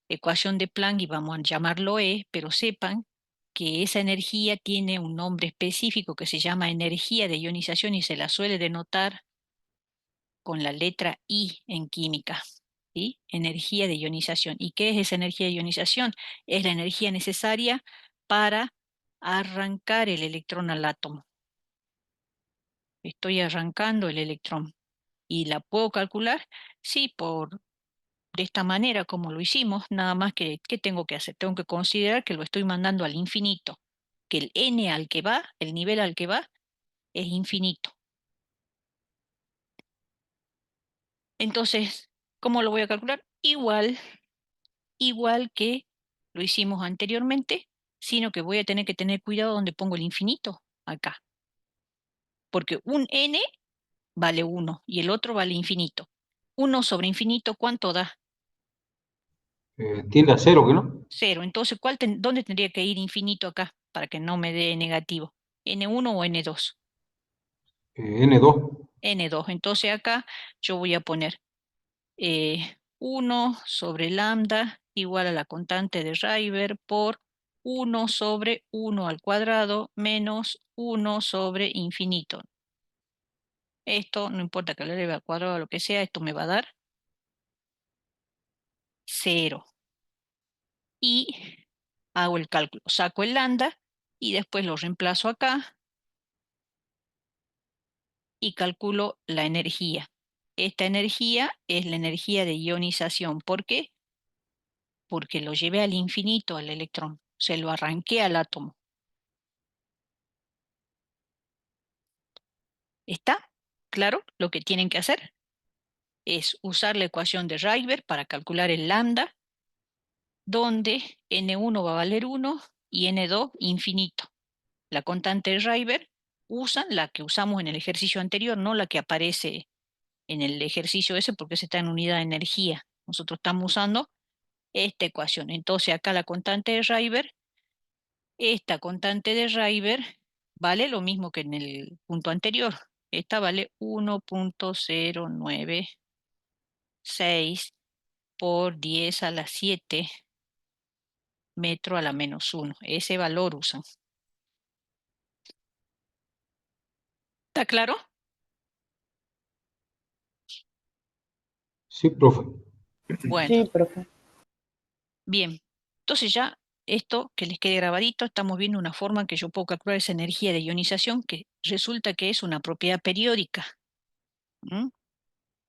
ecuación de Planck y vamos a llamarlo E, pero sepan que esa energía tiene un nombre específico que se llama energía de ionización y se la suele denotar con la letra I en química. ¿Sí? Energía de ionización. ¿Y qué es esa energía de ionización? Es la energía necesaria para arrancar el electrón al átomo. Estoy arrancando el electrón. ¿Y la puedo calcular? Sí, de esta manera como lo hicimos, nada más que, ¿qué tengo que hacer? Tengo que considerar que lo estoy mandando al infinito, que el n al que va, el nivel al que va, es infinito. Entonces, ¿cómo lo voy a calcular? Igual que lo hicimos anteriormente, sino que voy a tener que tener cuidado donde pongo el infinito, acá. Porque un n vale 1 y el otro vale infinito. 1 sobre infinito, ¿cuánto da? Tiende a cero, ¿que no? 0. Entonces, ¿dónde tendría que ir infinito acá para que no me dé negativo? ¿N1 o N2? N2. N2. Entonces acá yo voy a poner 1 sobre lambda igual a la constante de Rydberg por 1 sobre 1 al cuadrado menos 1 sobre infinito. Esto, no importa que lo eleve al cuadrado o lo que sea, esto me va a dar 0. Y hago el cálculo, saco el lambda y después lo reemplazo acá y calculo la energía. Esta energía es la energía de ionización. ¿Por qué? Porque lo llevé al infinito al electrón, se lo arranqué al átomo. ¿Está claro? Lo que tienen que hacer es usar la ecuación de Rydberg para calcular el lambda, donde N1 va a valer 1 y N2 infinito. La constante de Rydberg usan la que usamos en el ejercicio anterior, no la que aparece en el ejercicio ese porque se está en unidad de energía. Nosotros estamos usando esta ecuación. Entonces acá la constante de Rydberg, esta constante de Rydberg vale lo mismo que en el punto anterior. Esta vale 1.096 por 10 a la 7 metro a la menos 1. Ese valor usan. ¿Está claro? Sí, profe. Bueno, Sí, profe. bien. Entonces ya esto que les quede grabadito, estamos viendo una forma en que yo puedo calcular esa energía de ionización que resulta que es una propiedad periódica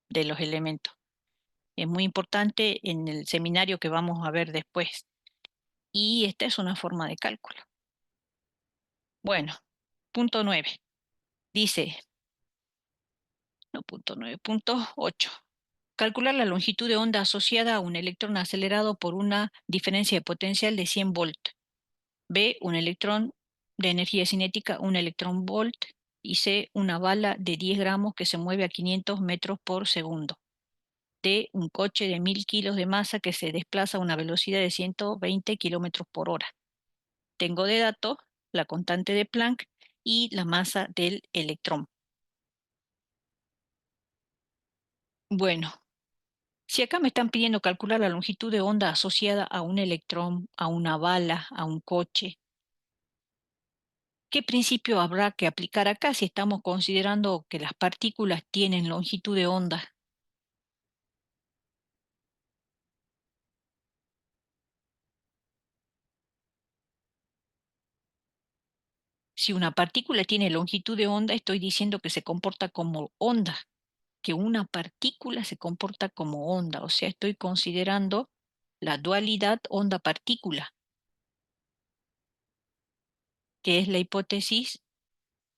de los elementos. Es muy importante en el seminario que vamos a ver después. Y esta es una forma de cálculo. Bueno, punto 9. Dice, no, punto 9, punto 8. Calcular la longitud de onda asociada a un electrón acelerado por una diferencia de potencial de 100 volt. B, un electrón de energía cinética, 1 electrón volt. Y C, una bala de 10 gramos que se mueve a 500 metros por segundo. de un coche de 1000 kilos de masa que se desplaza a una velocidad de 120 kilómetros por hora. Tengo de dato la constante de Planck y la masa del electrón. Bueno, si acá me están pidiendo calcular la longitud de onda asociada a un electrón, a una bala, a un coche, ¿qué principio habrá que aplicar acá si estamos considerando que las partículas tienen longitud de onda? Si una partícula tiene longitud de onda, estoy diciendo que se comporta como onda, que una partícula se comporta como onda, o sea, estoy considerando la dualidad onda-partícula, que es la hipótesis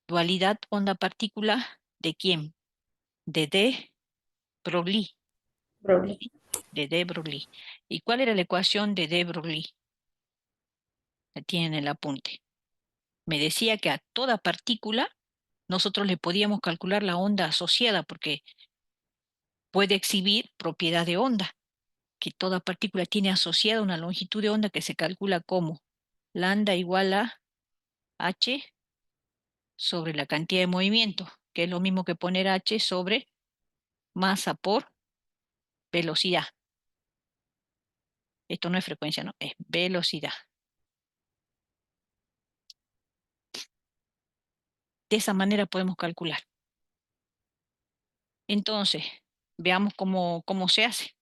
dualidad onda-partícula ¿de quién? De de Broglie, Broglie. de de Broglie. ¿Y cuál era la ecuación de de Broglie? La tienen en el apunte. Me decía que a toda partícula nosotros le podíamos calcular la onda asociada porque puede exhibir propiedad de onda, que toda partícula tiene asociada una longitud de onda que se calcula como lambda igual a h sobre la cantidad de movimiento, que es lo mismo que poner h sobre masa por velocidad. Esto no es frecuencia, no, es velocidad. De esa manera podemos calcular. Entonces, veamos cómo se hace.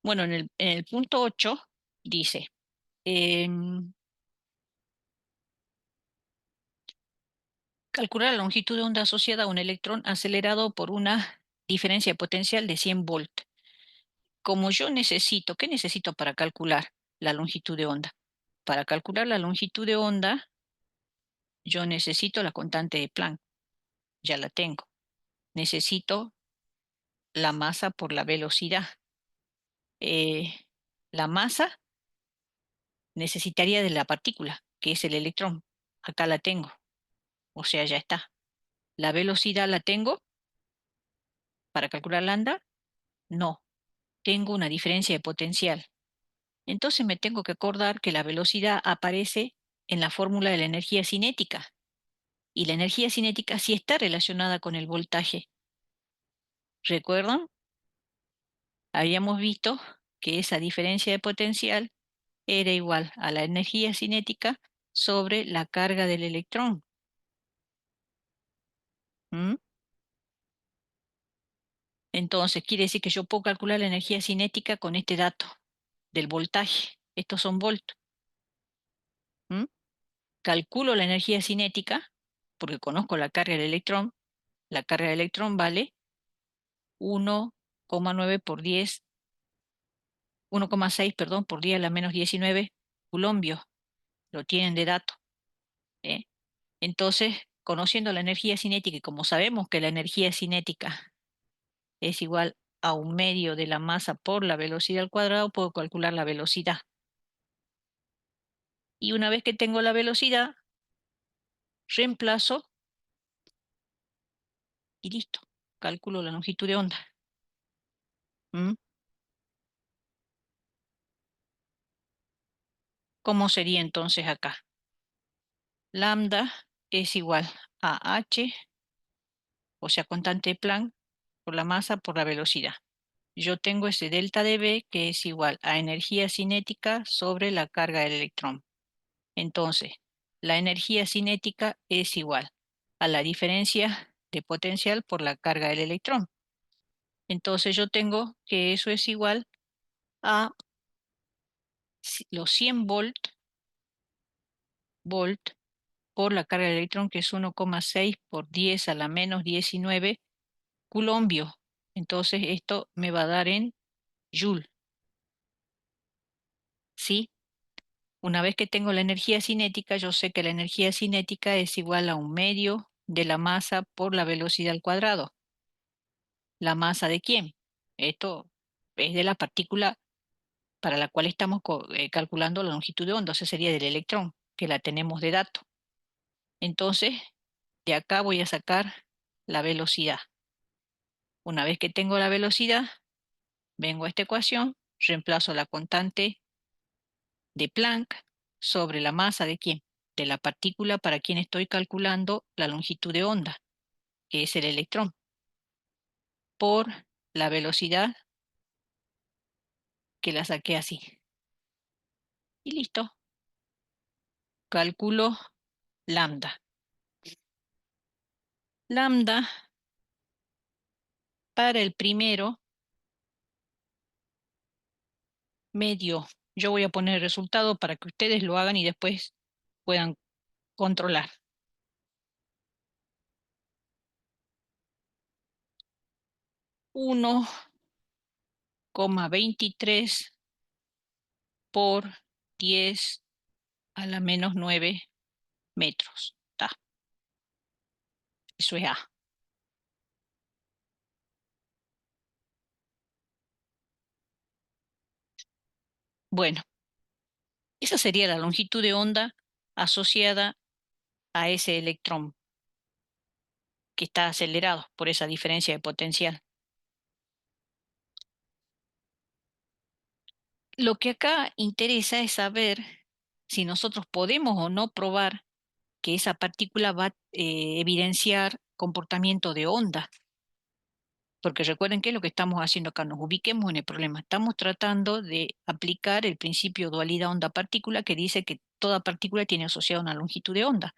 Bueno, en el punto 8 dice, calcular la longitud de onda asociada a un electrón acelerado por una diferencia de potencial de 100 volts. Como yo necesito, ¿qué necesito para calcular la longitud de onda? Para calcular la longitud de onda, yo necesito la constante de Planck, ya la tengo. Necesito la masa por la velocidad. La masa necesitaría de la partícula, que es el electrón. Acá la tengo, o sea, ya está. La velocidad la tengo para calcular lambda. No, tengo una diferencia de potencial. Entonces me tengo que acordar que la velocidad aparece en la fórmula de la energía cinética. Y la energía cinética sí está relacionada con el voltaje. ¿Recuerdan? Habíamos visto que esa diferencia de potencial era igual a la energía cinética sobre la carga del electrón. ¿Mm? Entonces, quiere decir que yo puedo calcular la energía cinética con este dato del voltaje. Estos son volts. ¿Mm? Calculo la energía cinética porque conozco la carga del electrón. La carga del electrón vale 1,9 por 10, 1,6, perdón, por 10 a la menos 19 coulombios. Lo tienen de dato. ¿Eh? Entonces, conociendo la energía cinética y como sabemos que la energía cinética es igual a un medio de la masa por la velocidad al cuadrado, puedo calcular la velocidad. Y una vez que tengo la velocidad, reemplazo y listo. Calculo la longitud de onda. ¿Mm? ¿Cómo sería entonces acá? Lambda es igual a h, o sea, constante de Planck, por la masa por la velocidad. Yo tengo ese delta de B que es igual a energía cinética sobre la carga del electrón. Entonces, la energía cinética es igual a la diferencia de potencial por la carga del electrón. Entonces yo tengo que eso es igual a los 100 volt por la carga del electrón, que es 1,6 por 10 a la menos 19 coulombios. Entonces esto me va a dar en joule. ¿Sí? Una vez que tengo la energía cinética, yo sé que la energía cinética es igual a un medio de la masa por la velocidad al cuadrado. ¿La masa de quién? Esto es de la partícula para la cual estamos calculando la longitud de onda, o sea, sería del electrón, que la tenemos de dato. Entonces, de acá voy a sacar la velocidad. Una vez que tengo la velocidad, Vengo a esta ecuación, reemplazo la constante de Planck sobre la masa de quién, de la partícula para quien estoy calculando la longitud de onda, que es el electrón, por la velocidad que la saqué así. Y listo. Cálculo lambda. Lambda para el primero medio. Yo voy a poner el resultado para que ustedes lo hagan y después puedan controlar. 1,23 por 10 a la menos 9 metros. Ta. Eso es A. Bueno, esa sería la longitud de onda asociada a ese electrón que está acelerado por esa diferencia de potencial. Lo que acá interesa es saber si nosotros podemos o no probar que esa partícula va a evidenciar comportamiento de onda. Porque recuerden que es lo que estamos haciendo acá, nos ubiquemos en el problema. Estamos tratando de aplicar el principio dualidad onda-partícula que dice que toda partícula tiene asociada una longitud de onda.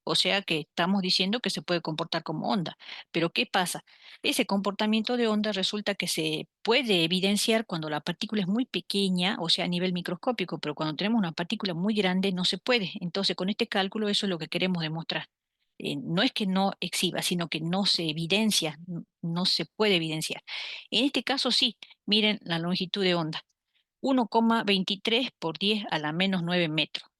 O sea que estamos diciendo que se puede comportar como onda. Pero ¿qué pasa? Ese comportamiento de onda resulta que se puede evidenciar cuando la partícula es muy pequeña, o sea, a nivel microscópico, pero cuando tenemos una partícula muy grande no se puede. Entonces, con este cálculo eso es lo que queremos demostrar. No es que no exhiba, sino que no se evidencia, no se puede evidenciar. En este caso sí, miren la longitud de onda. 1,23 por 10 a la menos 9 metros.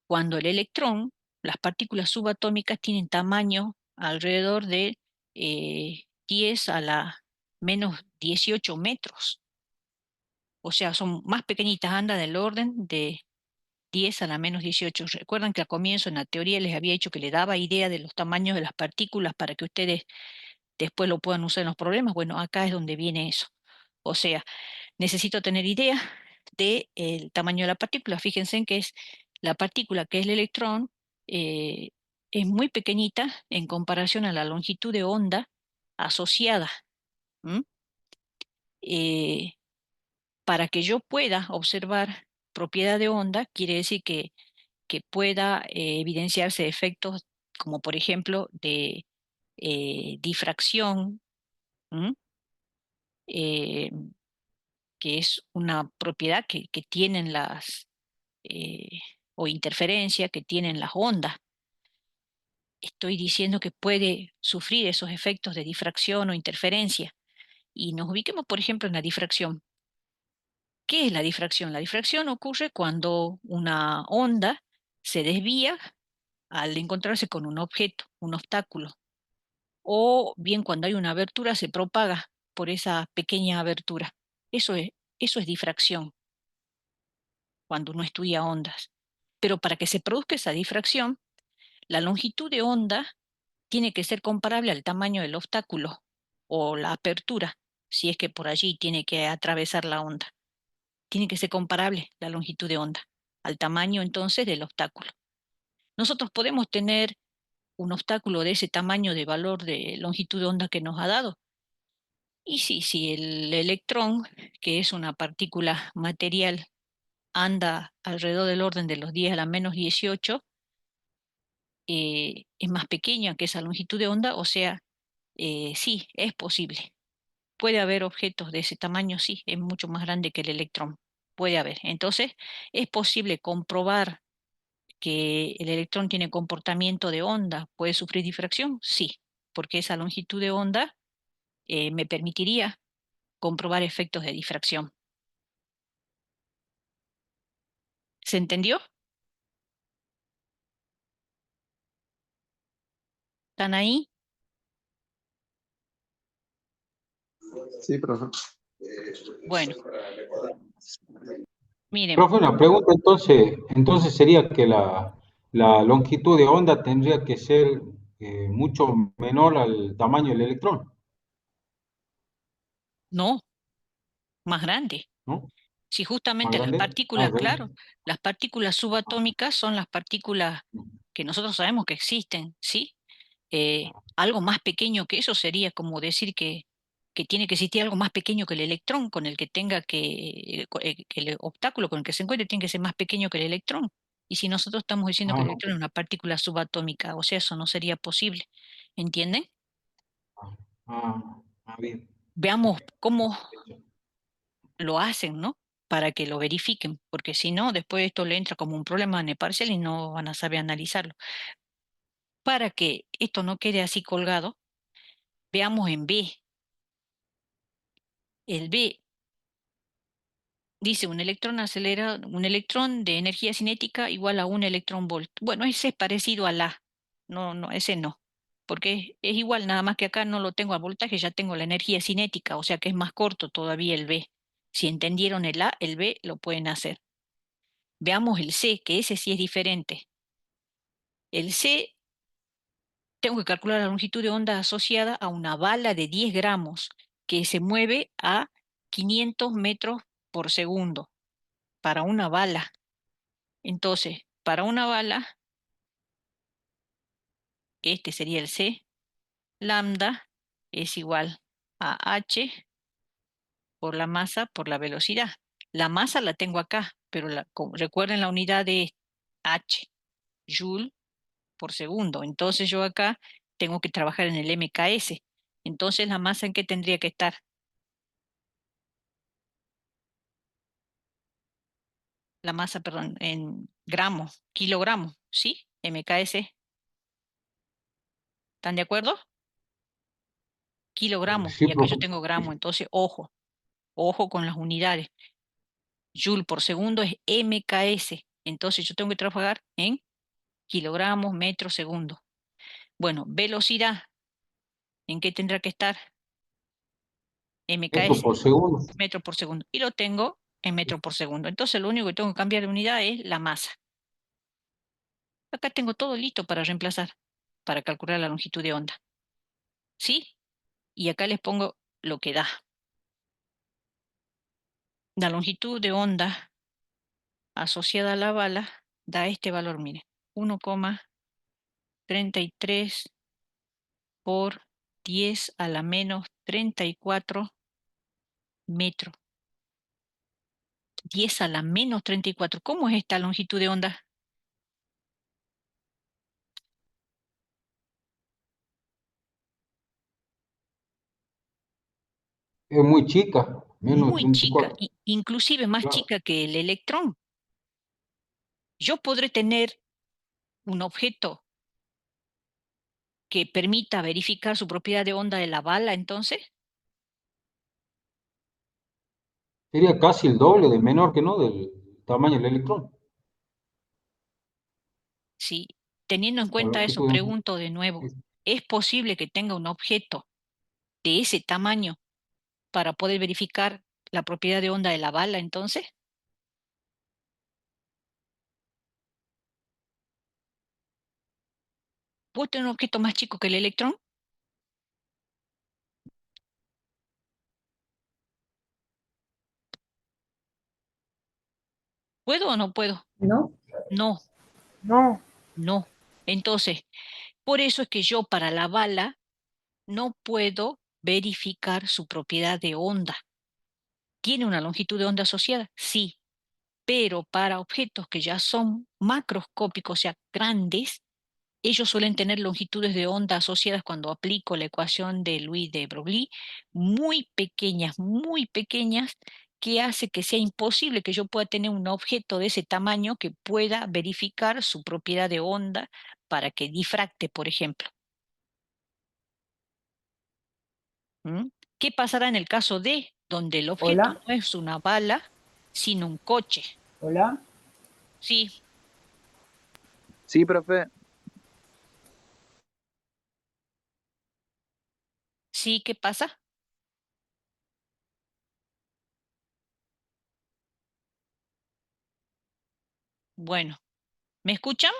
Cuando el electrón, las partículas subatómicas tienen tamaño alrededor de 10 a la menos 18 metros. O sea, son más pequeñitas, andan del orden de 10 a la menos 18. Recuerdan que al comienzo en la teoría les había dicho que le daba idea de los tamaños de las partículas para que ustedes después lo puedan usar en los problemas. Bueno, acá es donde viene eso. O sea, necesito tener idea del tamaño de la partícula. Fíjense en que es la partícula que es el electrón, eh, es muy pequeñita en comparación a la longitud de onda asociada. ¿M? Para que yo pueda observar propiedad de onda, quiere decir que pueda evidenciarse efectos como por ejemplo de difracción, ¿m? Eh, que es una propiedad que tienen eh, o interferencia que tienen las ondas. Estoy diciendo que puede sufrir esos efectos de difracción o interferencia. Y nos ubiquemos, por ejemplo, en la difracción. ¿Qué es la difracción? La difracción ocurre cuando una onda se desvía al encontrarse con un objeto, un obstáculo, o bien cuando hay una abertura se propaga por esa pequeña abertura. Eso es difracción cuando uno estudia ondas. Pero para que se produzca esa difracción, la longitud de onda tiene que ser comparable al tamaño del obstáculo o la apertura, si es que por allí tiene que atravesar la onda. Tiene que ser comparable la longitud de onda al tamaño entonces del obstáculo. Nosotros podemos tener un obstáculo de ese tamaño de valor de longitud de onda que nos ha dado. Y sí, si el electrón, que es una partícula material, anda alrededor del orden de los 10 a la menos 18, es más pequeña que esa longitud de onda, o sea, sí, es posible. Puede haber objetos de ese tamaño, sí, es mucho más grande que el electrón. Puede haber. Entonces, ¿es posible comprobar que el electrón tiene comportamiento de onda? ¿Puede sufrir difracción? Sí, porque esa longitud de onda me permitiría comprobar efectos de difracción. ¿Se entendió? ¿Están ahí? Sí, profe. Bueno, miren, Profe, una pregunta entonces sería que la longitud de onda tendría que ser mucho menor al tamaño del electrón. no, más grande. ¿no? Si ¿Más justamente las grande? Ah, partículas, claro, las partículas subatómicas son las partículas que nosotros sabemos que existen, ¿sí? Algo más pequeño que eso sería como decir que tiene que existir algo más pequeño que el electrón, con el que tenga que el obstáculo con el que se encuentre tiene que ser más pequeño que el electrón. Y si nosotros estamos diciendo que el no. electrón es una partícula subatómica, o sea, eso no sería posible. ¿Entienden? Bien. Veamos cómo lo hacen, ¿no? Para que lo verifiquen, porque si no, después esto le entra como un problema en el parcial y no van a saber analizarlo. Para que esto no quede así colgado, veamos en B. El B dice un electrón acelera, un electrón de energía cinética igual a un electrón volt. Bueno, ese es parecido al A. No, no, ese no. Porque es igual, nada más que acá no lo tengo al voltaje, ya tengo la energía cinética, o sea que es más corto todavía el B. Si entendieron el A, el B lo pueden hacer. Veamos el C, que ese sí es diferente. El C, tengo que calcular la longitud de onda asociada a una bala de 10 gramos que se mueve a 500 metros por segundo para una bala. Entonces, para una bala, este sería el C, lambda es igual a H por la masa por la velocidad. La masa la tengo acá, pero recuerden la unidad de H, joule por segundo. Entonces yo acá tengo que trabajar en el MKS. Entonces la masa en qué tendría que estar. La masa, perdón, en gramos, kilogramos, ¿sí? MKS. ¿Están de acuerdo? Kilogramos, Sí, y acá yo profe. tengo gramo, entonces ojo, ojo con las unidades. Joule por segundo es MKS. Entonces yo tengo que trabajar en kilogramos, metros, segundo. Bueno, velocidad, ¿en qué tendrá que estar? Metro MKS, por segundo. metro por segundo. Y lo tengo en metro por segundo. Entonces lo único que tengo que cambiar de unidad es la masa. Acá tengo todo listo para reemplazar, para calcular la longitud de onda. ¿Sí? Y acá les pongo lo que da. La longitud de onda asociada a la bala da este valor, miren, 1,33 por 10 a la menos 34 metros. 10 a la menos 34. ¿Cómo es esta longitud de onda? Es muy chica, menos Muy chica, 34. inclusive más Claro. chica que el electrón. Yo podré tener un objeto que permita verificar su propiedad de onda de la bala, entonces, Sería casi el doble de menor que no del tamaño del electrón. sí, teniendo en La cuenta eso, longitud de pregunto de nuevo, es- ¿es posible que tenga un objeto de ese tamaño para poder verificar la propiedad de onda de la bala, entonces? ¿Puedo tener un objeto más chico que el electrón? ¿Puedo o no puedo? ¿No? No, No, no. Entonces, por eso es que yo para la bala no puedo verificar su propiedad de onda. ¿Tiene una longitud de onda asociada? Sí, pero para objetos que ya son macroscópicos, o sea, grandes, ellos suelen tener longitudes de onda asociadas cuando aplico la ecuación de Louis de Broglie, muy pequeñas, que hace que sea imposible que yo pueda tener un objeto de ese tamaño que pueda verificar su propiedad de onda para que difracte, por ejemplo. ¿Mm? ¿Qué pasará en el caso de donde el objeto hola, no es una bala, sino un coche? hola, Sí, Sí, profe. sí, ¿qué pasa? Bueno, ¿me escuchan?